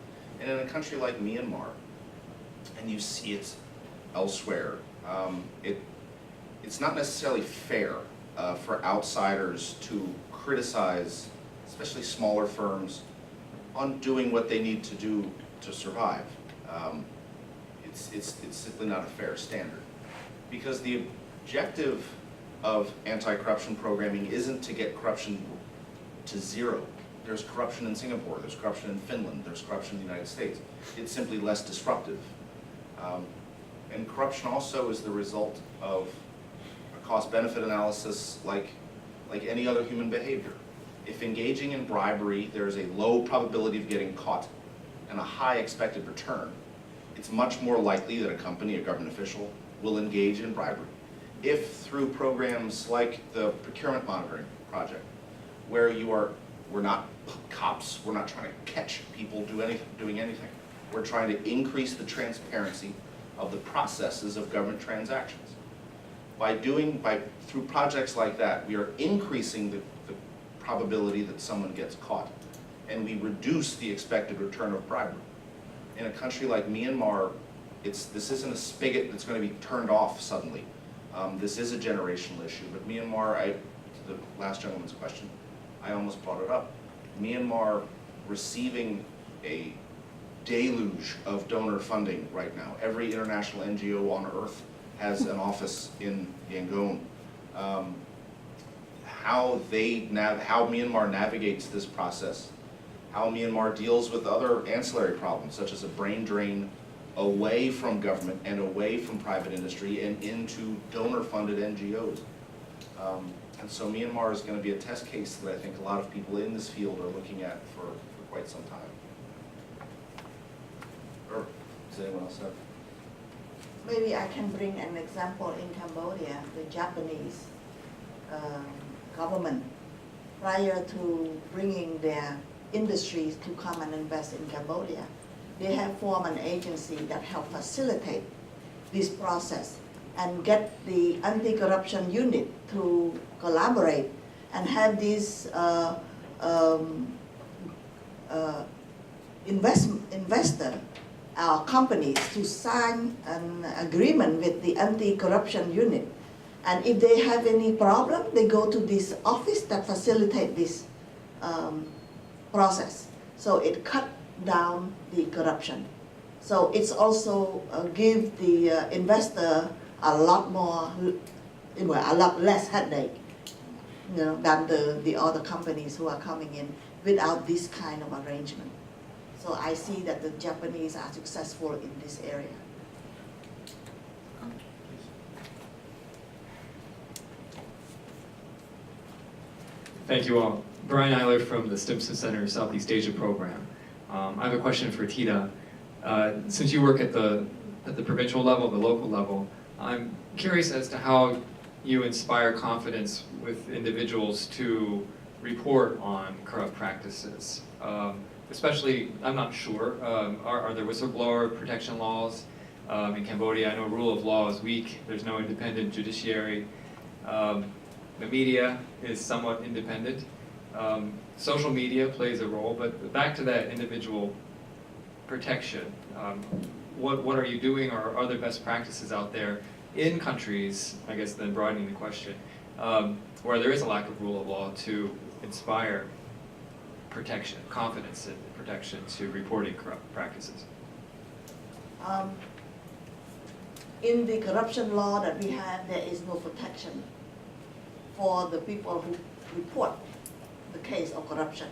And in a country like Myanmar, and you see it elsewhere, it's not necessarily fair for outsiders to criticize, especially smaller firms, on doing what they need to do to survive. It's simply not a fair standard. Because the objective of anti-corruption programming isn't to get corruption to zero. There's corruption in Singapore, there's corruption in Finland, there's corruption in the United States. It's simply less disruptive. And corruption also is the result of a cost-benefit analysis like any other human behavior. If engaging in bribery, there's a low probability of getting caught and a high expected return, it's much more likely that a company, a government official, will engage in bribery. If through programs like the procurement monitoring project, where we're not cops, we're not trying to catch people doing anything. We're trying to increase the transparency of the processes of government transactions. Through projects like that, we are increasing the probability that someone gets caught, and we reduce the expected return of bribery. In a country like Myanmar, this isn't a spigot that's going to be turned off suddenly. This is a generational issue, but Myanmar, to the last gentleman's question, I almost brought it up. Myanmar receiving a deluge of donor funding right now. Every international NGO on earth has an office in Yangon. How Myanmar navigates this process, how Myanmar deals with other ancillary problems, such as a brain drain away from government and away from private industry and into donor-funded NGOs. And so Myanmar is going to be a test case that I think a lot of people in this field are looking at for quite some time. Or does anyone else have? Maybe I can bring an example in Cambodia. The Japanese government, prior to bringing their industries to come and invest in Cambodia, they have formed an agency that help facilitate this process and get the anti-corruption unit to collaborate and have these investor companies to sign an agreement with the anti-corruption unit. And if they have any problem, they go to this office that facilitate this process. So it cut down the corruption. So it's also give the investor a lot more, a lot less headache, than the other companies who are coming in without this kind of arrangement. So I see that the Japanese are successful in this area. Thank you all. Brian Eiler from the Stimson Center Southeast Asia program. I have a question for Thida. Since you work at the provincial level, the local level, I'm curious as to how you inspire confidence with individuals to report on corrupt practices. Especially, I'm not sure, are there whistleblower protection laws In Cambodia, I know rule of law is weak. There's no independent judiciary. The media is somewhat independent. Social media plays a role, but back to that individual protection. What are you doing, or are there best practices out there in countries, I guess then broadening the question, where there is a lack of rule of law to inspire protection, confidence in protection to reporting corrupt practices? In the corruption law that we have, there is no protection for the people who report the case of corruption.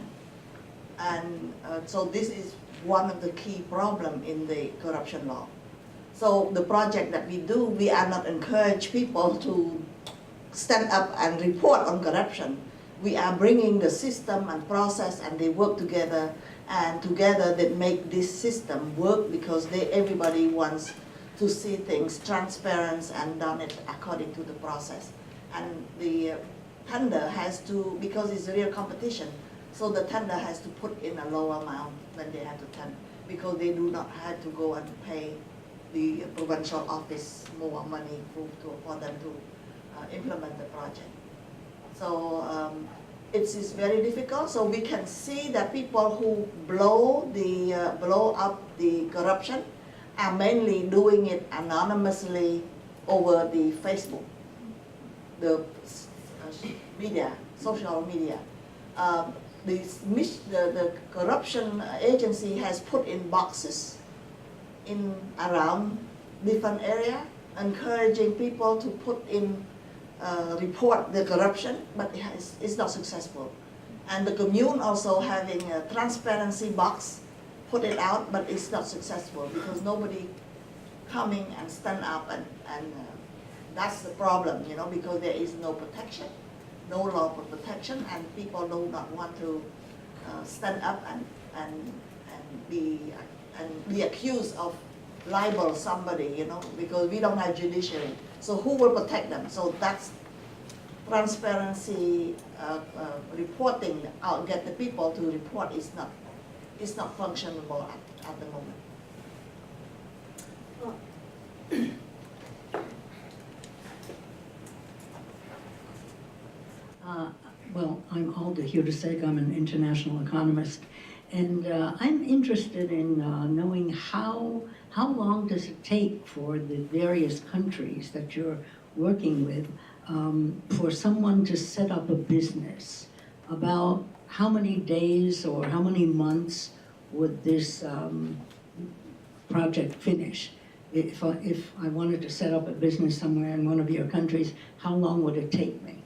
And so this is one of the key problems in the corruption law. So the project that we do, we are not encourage people to stand up and report on corruption. We are bringing the system and process, and they work together, and together they make this system work, because everybody wants to see things transparent and done it according to the process. And the tender has to, because it's a real competition, so the tender has to put in a low amount when they have to tender, because they do not have to go and pay the provincial office more money for them to implement the project. So it is very difficult. So we can see that people who blow up the corruption are mainly doing it anonymously over the Facebook, the media, social media. The corruption agency has put in boxes in around different area, encouraging people to put in report the corruption, but it's not successful. And the commune also having a transparency box, put it out, but it's not successful, because nobody coming and stand up, and that's the problem, you know, because there is no protection, no law for protection, and people do not want to stand up and be accused of libel somebody, you know, because we don't have judiciary. So who will protect them? So that's transparency reporting. Get the people to report is not functionable at the moment. Well, I'm Alda Hudasek. I'm an international economist, and I'm interested in knowing how long does it take for the various countries that you're working with for someone to set up a business? About how many days or how many months would this project finish? If I wanted to set up a business somewhere in one of your countries, how long would it take me?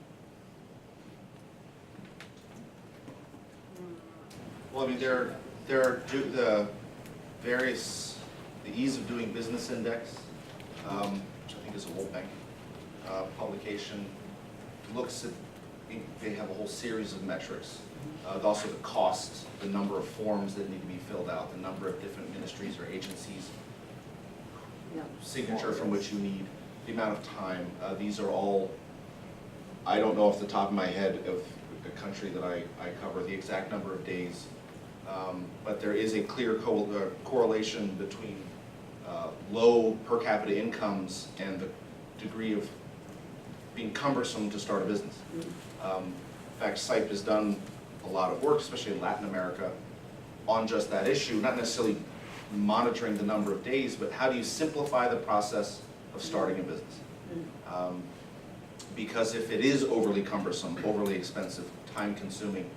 Well, I mean, there are the Ease of Doing Business Index, which I think is a World Bank publication, looks at, they have a whole series of metrics. Also the cost, the number of forms that need to be filled out, the number of different ministries or agencies, signature from which you need, the amount of time. These are all, I don't know off the top of my head of the country that I cover the exact number of days, but there is a clear correlation between low per capita incomes and the degree of being cumbersome to start a business. In fact, CIPE has done a lot of work, especially in Latin America, on just that issue, not necessarily monitoring the number of days, but how do you simplify the process of starting a business? Because if it is overly cumbersome, overly expensive, time-consuming,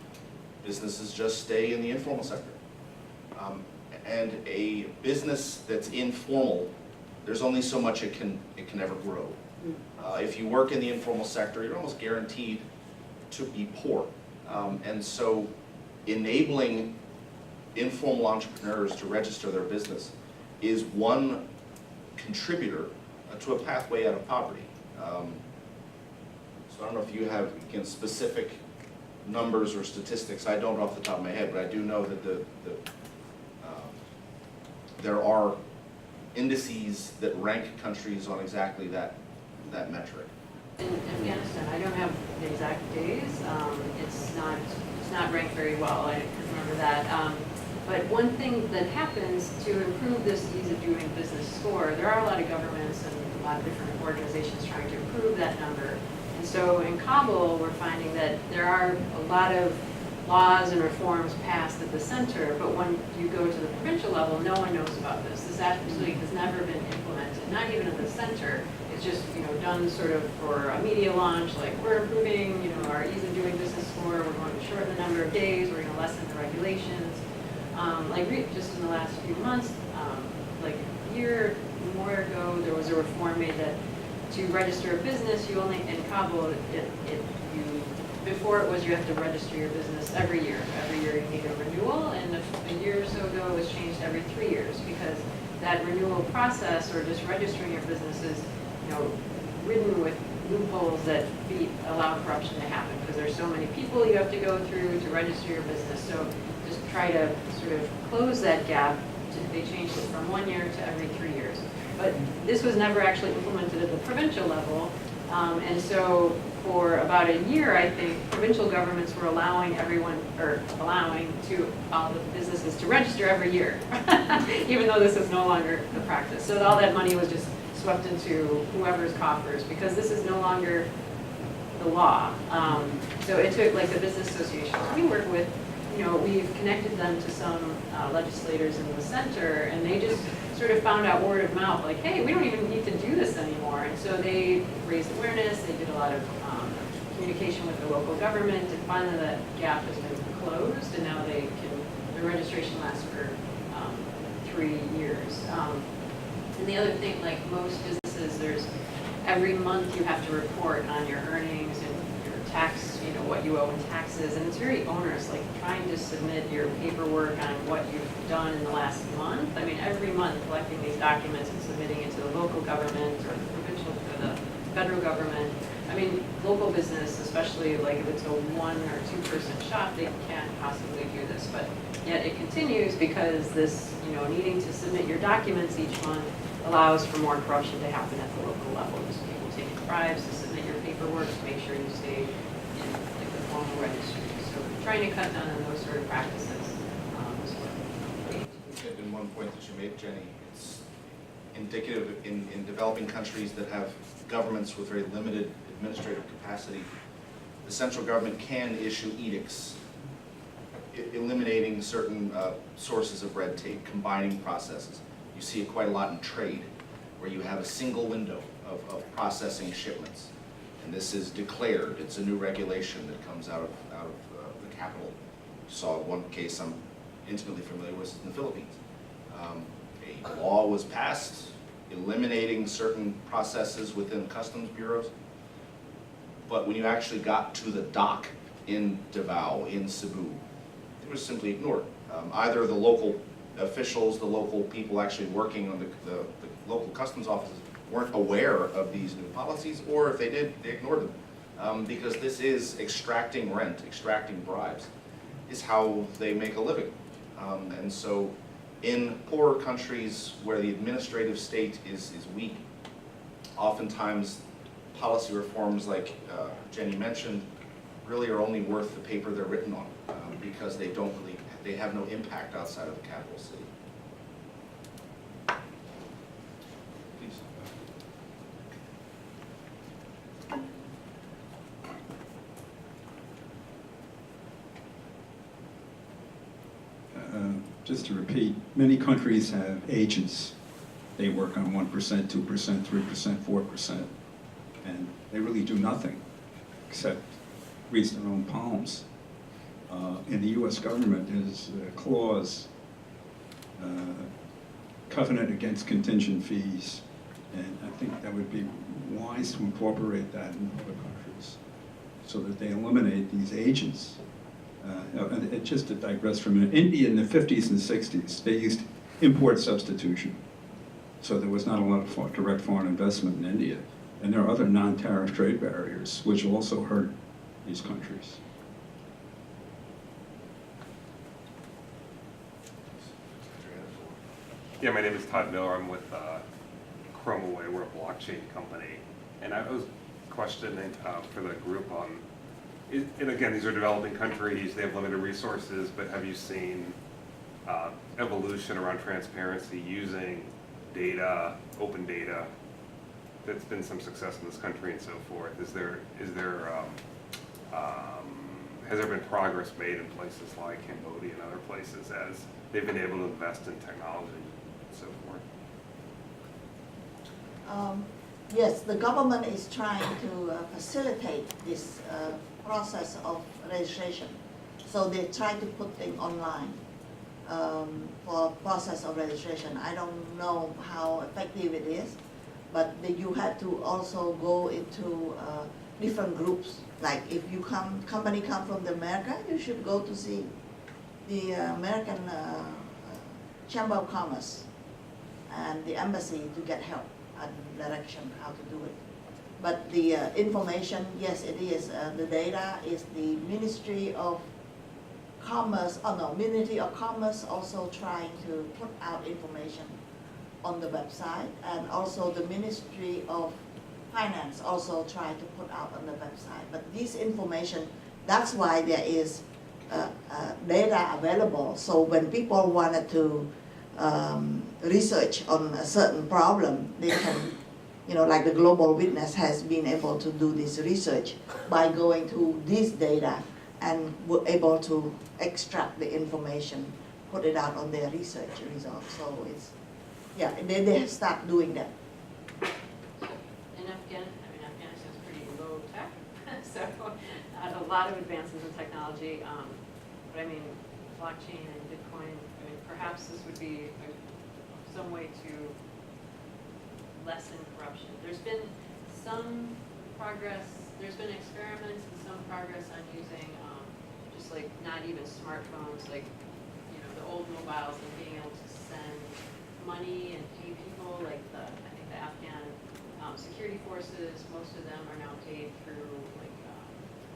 businesses just stay in the informal sector. And a business that's informal, there's only so much it can ever grow. If you work in the informal sector, you're almost guaranteed to be poor. And so enabling informal entrepreneurs to register their business is one contributor to a pathway out of poverty. So I don't know if you have, again, specific numbers or statistics. I don't off the top of my head, but I do know that there are indices that rank countries on exactly that metric. In Afghanistan, I don't have the exact days. It's not ranked very well. I can remember that. But one thing that happens to improve this ease of doing business score, there are a lot of governments and a lot of different organizations trying to improve that number. And so in Kabul, we're finding that there are a lot of laws and reforms passed at the center, but when you go to the provincial level, no one knows about this. This actually has never been implemented, not even at the center. It's just, done sort of for a media launch, like we're improving, our ease of doing business score, we're going to shorten the number of days, we're going to lessen the regulations. Just in the last few months, like a year or more ago, there was a reform made that to register a business, you only, in Kabul, before it was you have to register your business every year. Every year you need a renewal, and a year or so ago it was changed every 3 years because that renewal process or just registering your business is, ridden with loopholes that allow corruption to happen because there's so many people you have to go through to register your business. So just try to sort of close that gap. They changed it from 1 year to every 3 years. But this was never actually implemented at the provincial level. And so for about a year, I think, provincial governments were allowing all the businesses to register every year, even though this is no longer the practice. So all that money was just swept into whoever's coffers because this is no longer the law. So it took like the business associations we work with, we've connected them to some legislators in the center, and they just sort of found out word of mouth, like, hey, we don't even need to do this anymore. And so they raised awareness, they did a lot of communication with the local government, and finally that gap has been closed, and now the registration lasts for 3 years. And the other thing, like most businesses, every month you have to report on your earnings and your tax, what you owe in taxes, and it's very onerous, like trying to submit your paperwork on what you've done in the last month. I mean, every month collecting these documents and submitting it to the local government or the provincial or the federal government. I mean, local business, especially like if it's a 1 or 2 person shop, they can't possibly do this, but yet it continues because this, needing to submit your documents each month allows for more corruption to happen at the local level. Just people taking bribes to submit your paperwork to make sure you stay in like the formal registry. So trying to cut down on those sort of practices as well. And one point that you made, Jenny, it's indicative in developing countries that have governments with very limited administrative capacity. The central government can issue edicts eliminating certain sources of red tape, combining processes. You see it quite a lot in trade, where you have a single window of processing shipments. And this is declared. It's a new regulation that comes out of the capital. You saw one case I'm intimately familiar with in the Philippines. A law was passed eliminating certain processes within customs bureaus. But when you actually got to the dock in Davao, in Cebu, it was simply ignored. Either the local officials, the local people actually working on the local customs offices weren't aware of these new policies, or if they did, they ignored them. Because this is extracting rent, extracting bribes, is how they make a living. And so in poorer countries where the administrative state is weak, oftentimes policy reforms like Jenny mentioned really are only worth the paper they're written on because they have no impact outside of the capital city. Please. Just to repeat, many countries have agents. They work on 1%, 2%, 3%, 4%, and they really do nothing except read their own palms. In the U.S. government is a clause, covenant against contingent fees, and I think that would be wise to incorporate that in other countries so that they eliminate these agents. And just to digress for a minute, India in the 50s and 60s, they used import substitution. So there was not a lot of direct foreign investment in India. And there are other non-tariff trade barriers, which also hurt these countries. Yeah, my name is Todd Miller. I'm with Chromaway. We're a blockchain company. And I was questioning for the group on, and again, these are developing countries, they have limited resources, but have you seen evolution around transparency using data, open data. That's been some success in this country and so forth. Has there been progress made in places like Cambodia and other places as they've been able to invest in technology and so forth? Yes, the government is trying to facilitate this process of registration. So they try to put things online for process of registration. I don't know how effective it is, but you have to also go into different groups. Like if you company come from the America, you should go to see the American Chamber of Commerce and the embassy to get help and direction how to do it. But the information, yes, it is. The data is the Ministry of Commerce, Ministry of Commerce also trying to put out information on the website, and also the Ministry of Finance also try to put out on the website. But this information, that's why there is data available. So when people wanted to research on a certain problem, they can, like the Global Witness has been able to do this research by going to this data and were able to extract the information, put it out on their research results. So it's, yeah, they start doing that. In Afghanistan is pretty low tech, so a lot of advances in technology. But I mean, blockchain and Bitcoin, perhaps this would be some way to lessen corruption. There's been some progress, there's been experiments and some progress on using just like not even smartphones, like the old mobiles, and being able to send money and pay people, like I think the Afghan security forces, most of them are now paid through like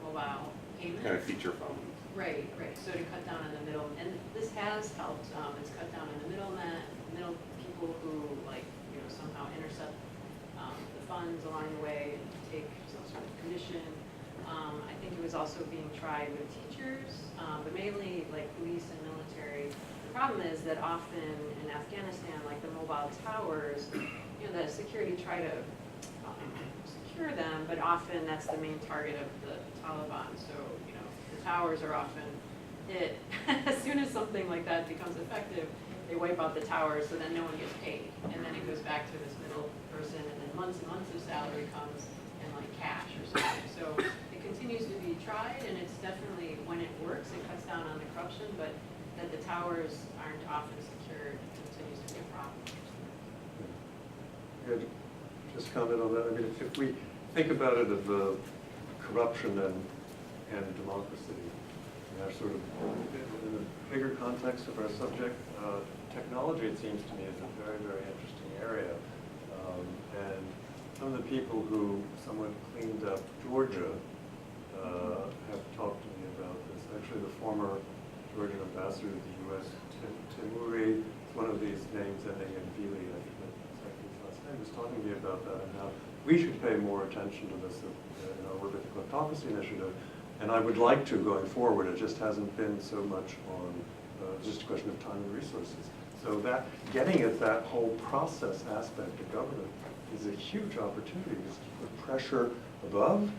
mobile payments. Kind of feature phone. Right. So to cut down on the middle, and this has helped. It's cut down on the middle people who somehow intercept the funds along the way and take some sort of commission. I think it was also being tried with teachers, but mainly like police and military. The problem is that often in Afghanistan, like the mobile towers, the security try to secure them, but often that's the main target of the Taliban. So the towers are often hit. As soon as something like that becomes effective, they wipe out the towers, so then no one gets paid, and then it goes back to this middle person, and then months and months of salary comes in like cash or something. So it continues to be tried, and it's definitely, when it works, it cuts down on the corruption, but that the towers aren't often secured continues to be a problem. Yeah, just comment on that. I mean, if we think about it of corruption and democracy, sort of in the bigger context of our subject, technology, it seems to me, is a very, very interesting area. And some of the people who somewhat cleaned up Georgia have talked to me about this. Actually, the former Georgian ambassador to the U.S., Timuri, one of these names ending in Vili, I think that's his last name, was talking to me about that and how we should pay more attention to this in our work at the Kleptocracy Initiative. And I would like to going forward. It just hasn't been so much on just a question of time and resources. So that getting at that whole process aspect of government is a huge opportunity just to put pressure above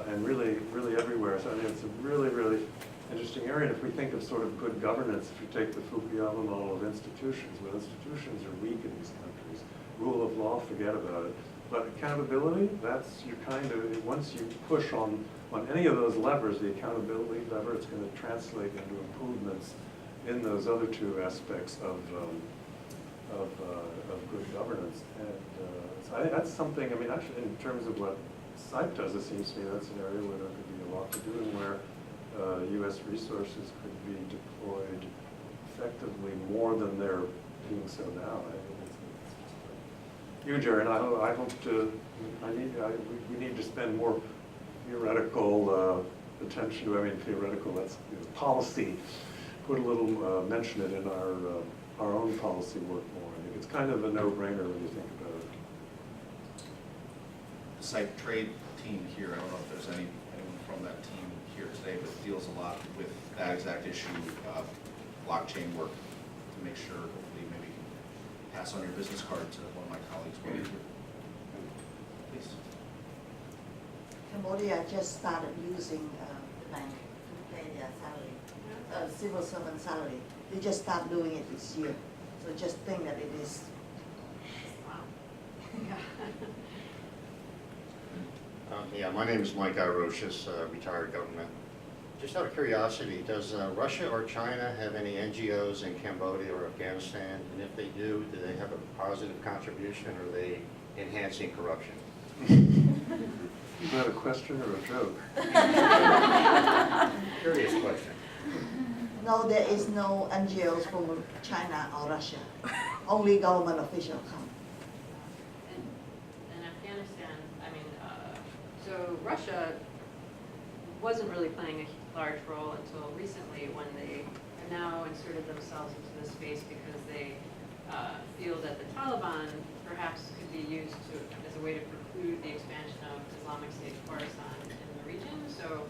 and really, really everywhere. So I mean, it's a really, really interesting area. And if we think of sort of good governance, if you take the Fukuyama model of institutions, well, institutions are weak in these countries. Rule of law, forget about it. But accountability, that's your kind of, once you push on any of those levers, the accountability lever, it's going to translate into improvements in those other two aspects of good governance. And so I think that's something, I mean, actually in terms of what CIPE does, it seems to me that's an area where there could be a lot to do and where U.S. resources could be deployed effectively more than they're being so now. I think it's huge area, and I hope to, we need to spend more theoretical attention to, I mean, theoretical, that's policy, put a little, mention it in our own policy work more. I think it's kind of a no-brainer when you think about it. The CIPE trade team here, I don't know if there's anyone from that team here today, but deals a lot with that exact issue. blockchain work to make sure, hopefully, maybe pass on your business card to one of my colleagues while you're here. Please. Cambodia just started using the bank to pay their salary, civil servant salary. They just started doing it this year. So just think that it is. Wow. Yeah. Yeah, my name is Mike Iroshis, retired government. Just out of curiosity, does Russia or China have any NGOs in Cambodia or Afghanistan? And if they do they have a positive contribution, or are they enhancing corruption? Is that a question or a joke? Curious question. No, there is no NGOs from China or Russia. Only government officials come. In Afghanistan, I mean, so Russia wasn't really playing a large role until recently, when they have now inserted themselves into the space because they feel that the Taliban perhaps could be used as a way to preclude the expansion of Islamic State Khorasan in the region. So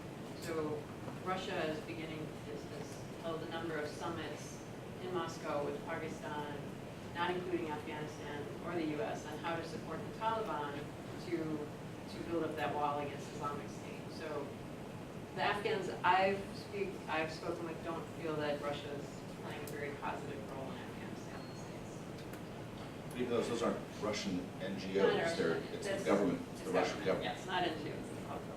Russia is has held a number of summits in Moscow with Pakistan, not including Afghanistan or the U.S., on how to support the Taliban to build up that wall against Islamic State. So the Afghans I've spoken with don't feel that Russia is playing a very positive role in Afghanistan these days. Even though those aren't Russian Not NGOs, Russian. it's the government, it's the Russian government. Yes, not NGOs, it's all government.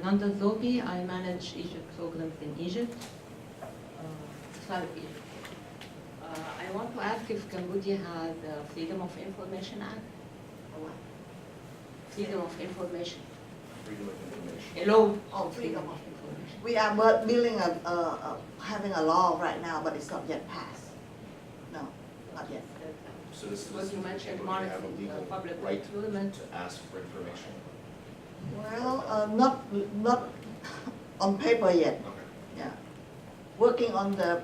Nanda Zobi, I manage Egypt programs in Egypt, south of Egypt. I want to ask if Cambodia has a Freedom of Information Act. Or what? Freedom of Information. Freedom of information. A law Oh, of freedom freedom of of information. We are building having a law right now, but it's not yet passed. No, not yet. So this is, What you mentioned, people have a monitoring legal public right procurement. to ask for information. Well, not on paper yet. Okay. Yeah, working on the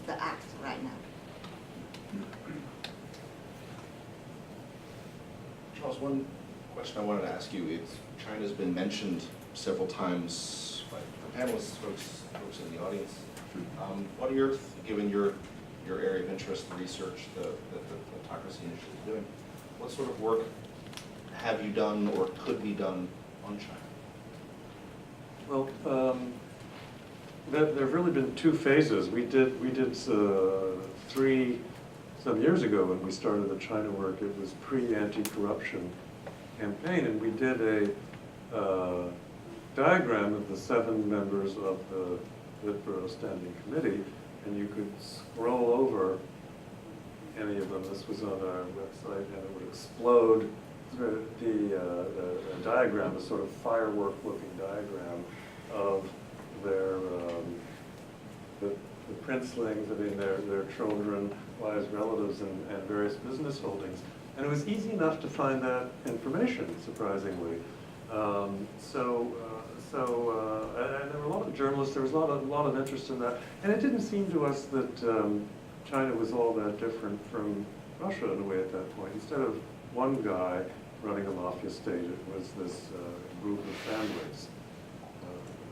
act right now. Charles, one question I wanted to ask you is, China's been mentioned several times by the panelists, folks in the audience. What are your, given your area of interest, the research that the Kleptocracy Initiative is doing, what sort of work have you done or could be done on China? Well, there have really been two phases. We did three some years ago when we started the China work. It was pre-anti-corruption campaign, and we did a diagram of the 7 members of the Politburo Standing Committee, and you could scroll over any of them. This was on our website, and it would explode. The diagram, a sort of firework-looking diagram of their the princelings, I mean their children, wives, relatives, and various business holdings. And it was easy enough to find that information, surprisingly. And there were a lot of journalists. There was a lot of interest in that, and it didn't seem to us that China was all that different from Russia in a way at that point. Instead of one guy running a mafia state, it was this group of families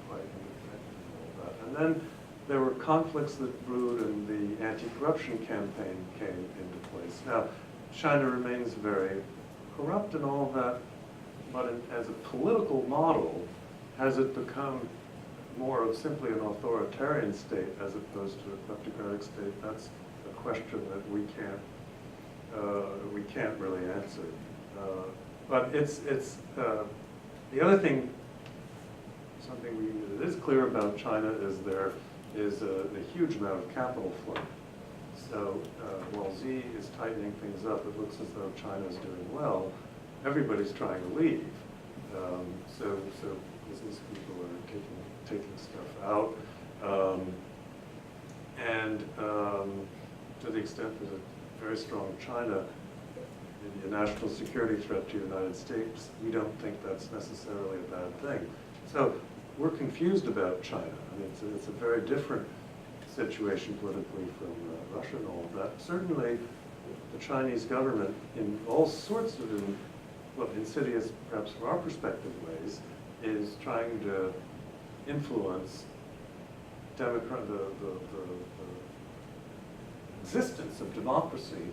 quite independent and all that. And then there were conflicts that brewed, and the anti-corruption campaign came into place. Now, China remains very corrupt and all that, but as a political model, has it become more of simply an authoritarian state as opposed to a kleptocratic state? That's a question that we can't really answer. But it's the other thing. Something that is clear about China is there is a huge amount of capital flow. So while Xi is tightening things up, it looks as though China is doing well. Everybody's trying to leave. So business people are taking stuff out. To the extent there's a very strong China, maybe a national security threat to the United States, we don't think that's necessarily a bad thing. So we're confused about China. I mean, it's a very different situation politically from Russia and all of that. Certainly, the Chinese government, in all sorts of insidious, perhaps from our perspective, ways, is trying to influence the existence of democracy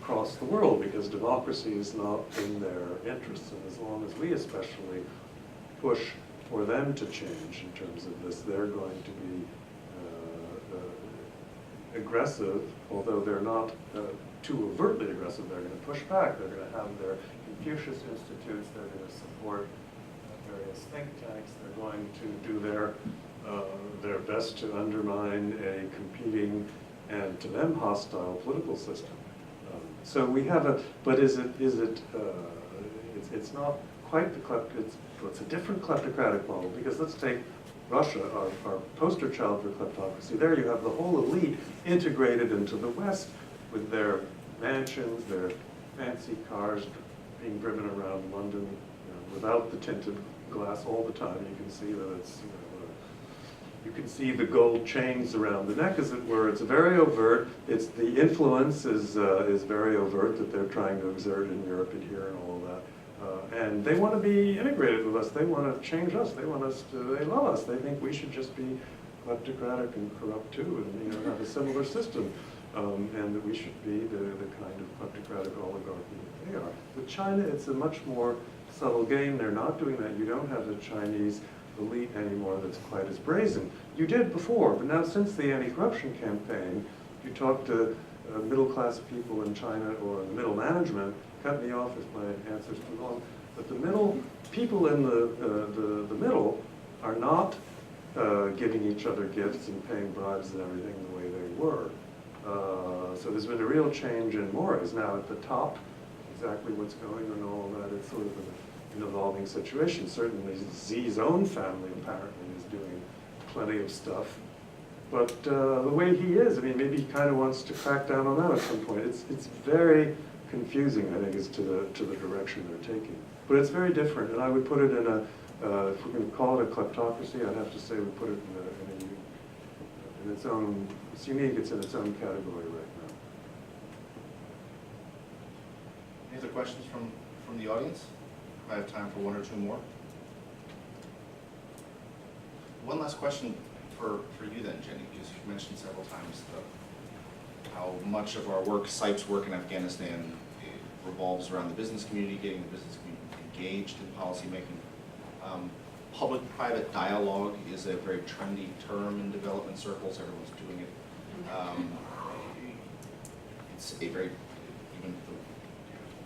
across the world, because democracy is not in their interests, and as long as we especially push for them to change in terms of this, they're going to be aggressive, although they're not too overtly aggressive. They're going to push back. They're going to have their Confucius institutes. They're going to support various think tanks. They're going to do their best to undermine a competing and to them hostile political system. So we have but it's not quite it's a different kleptocratic model, because let's take Russia, our poster child for kleptocracy. There you have the whole elite integrated into the West with their mansions, their fancy cars being driven around London, without the tinted glass all the time. You can see that it's, you can see the gold chains around the neck, as it were. It's very overt. It's the influence is very overt that they're trying to exert in Europe and here and all of that. And they want to be integrated with us. They want to change us. They want us to. They love us. They think we should just be kleptocratic and corrupt too, and have a similar system, and that we should be the kind of kleptocratic oligarchy that they are. With China, it's a much more subtle game. They're not doing that. You don't have the Chinese elite anymore that's quite as brazen. You did before, but now since the anti-corruption campaign, you talk to middle-class people in China or the middle management. Cut me off if my answer's too long. But the middle people in the middle are not giving each other gifts and paying bribes and everything the way they were. So there's been a real change in mores. Now at the top, exactly what's going on and all of that, it's sort of an evolving situation. Certainly Xi's own family apparently is doing plenty of stuff. But the way he is, I mean, maybe he kind of wants to crack down on that at some point. It's very confusing, I think, as to the direction they're taking. But it's very different, and I would put it in a, if we're going to call it a kleptocracy, I'd have to say we put it in its own, it's unique, it's in its own category right now. Any other questions from the audience? I have time for one or two more. One last question for you then, Jenny, because you've mentioned several times how much of our work, CIPE's work in Afghanistan, revolves around the business community, getting the business community engaged in policymaking. Public-private dialogue is a very trendy term in development circles. Everyone's doing it. It's a very, even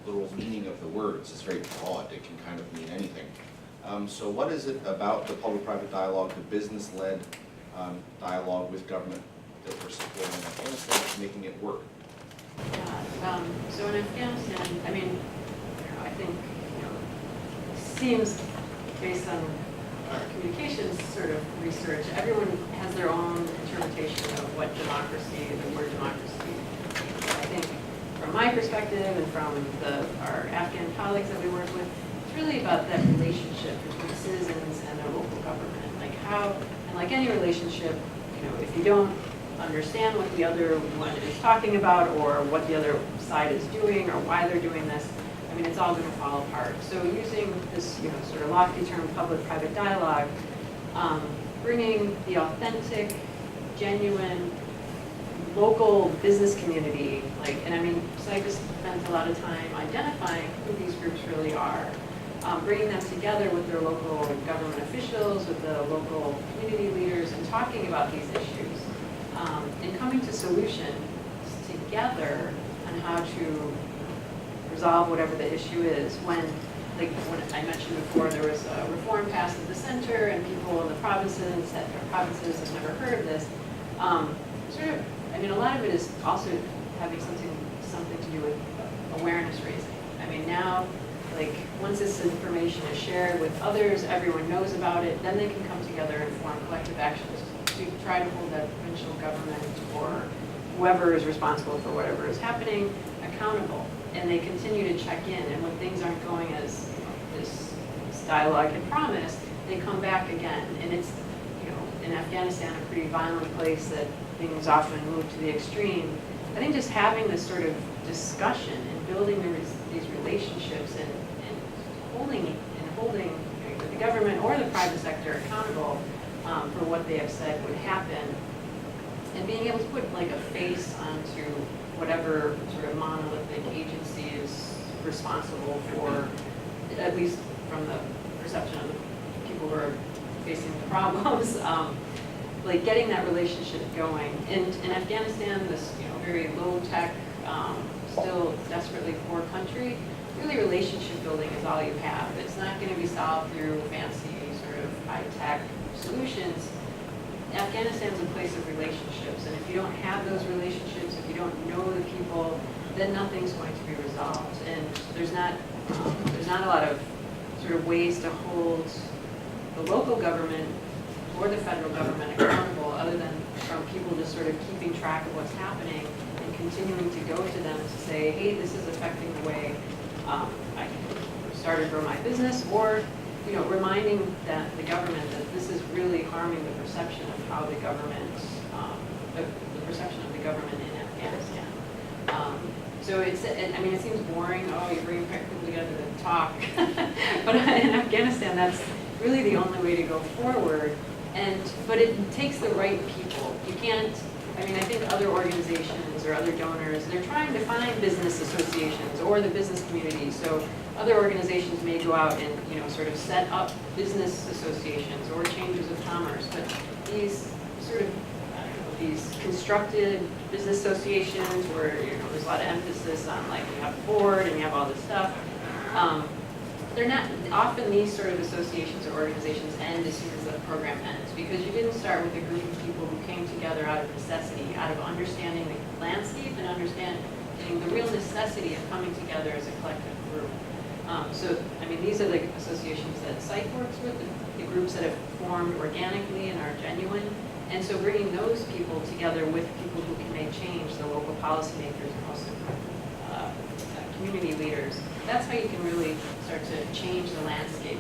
the literal meaning of the words is very broad. It can kind of mean anything. So what is it about the public-private dialogue, the business-led dialogue with government that we're supporting in Afghanistan that's making it work? So in Afghanistan, I mean, I think, it seems based on communications sort of research, everyone has their own interpretation of what democracy, the word democracy. I think from my perspective and from our Afghan colleagues that we work with, it's really about that relationship between citizens and their local government. Like how, and like any relationship, if you don't understand what the other one is talking about or what the other side is doing or why they're doing this, I mean, it's all going to fall apart. So using this, sort of lofty term, public-private dialogue, bringing the authentic, genuine, local business community, and I mean, CIPE spent a lot of time identifying who these groups really are, bringing them together with their local government officials, with the local community leaders, and talking about these issues, and coming to solutions together on how to resolve whatever the issue is. When I mentioned before, there was a reform passed at the center, and people in the provinces have never heard of this. I mean, a lot of it is also having something to do with awareness raising. I mean, now, once this information is shared with others, everyone knows about it, then they can come together and form collective actions to try to hold that provincial government or whoever is responsible for whatever is happening accountable. And they continue to check in, and when things aren't going as this dialogue had promised, they come back again. And it's, in Afghanistan, a pretty violent place that things often move to the extreme. I think just having this sort of discussion and building these relationships and holding the government or the private sector accountable for what they have said would happen, and being able to put like a face onto whatever sort of monolithic agency is responsible for, at least from the perception of the people who are facing the problems, like getting that relationship going. And in Afghanistan, this very low tech, still desperately poor country, really relationship building is all you have. It's not going to be solved through fancy sort of high tech solutions. Afghanistan's a place of relationships, and if you don't have those relationships, if you don't know the people, then nothing's going to be resolved. And there's not a lot of sort of ways to hold the local government or the federal government accountable, other than from people just sort of keeping track of what's happening and continuing to go to them to say, hey, this is affecting the way I start or grow my business, or reminding the government that this is really harming the perception of how the government, the perception of the government in Afghanistan. So it seems boring. Oh, you bring people together to talk, but in Afghanistan, that's really the only way to go forward. But it takes the right people. You can't. I think other organizations or other donors, they're trying to find business associations or the business community. So other organizations may go out and sort of set up business associations or chambers of commerce, but these sort of these constructed business associations where there's a lot of emphasis on like you have a board and you have all this stuff. They're not often these sort of associations or organizations end as soon as the program ends, because you didn't start with a group of people who came together out of necessity, out of understanding the landscape and understanding the real necessity of coming together as a collective group. These are the associations that CIPE works with, the groups that have formed organically and are genuine. And so bringing those people together with people who can make change, the local policymakers and also community leaders, that's how you can really start to change the landscape.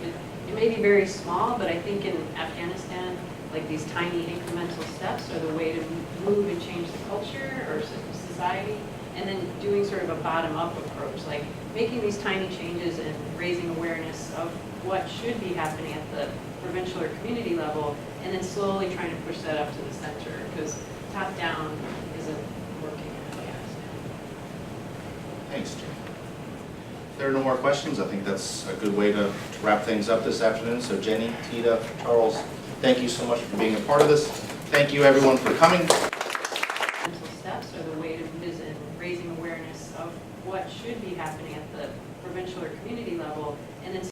It may be very small, but I think in Afghanistan, like these tiny incremental steps are the way to move and change the culture or society, and then doing sort of a bottom-up approach, like making these tiny changes and raising awareness of what should be happening at the provincial or community level, and then slowly trying to push that up to the center, because top-down isn't working in Afghanistan. Thanks, Jane. If there are no more questions, I think that's a good way to wrap things up this afternoon. So Jenny, Thida, Charles, thank you so much for being a part of this. Thank you everyone for coming.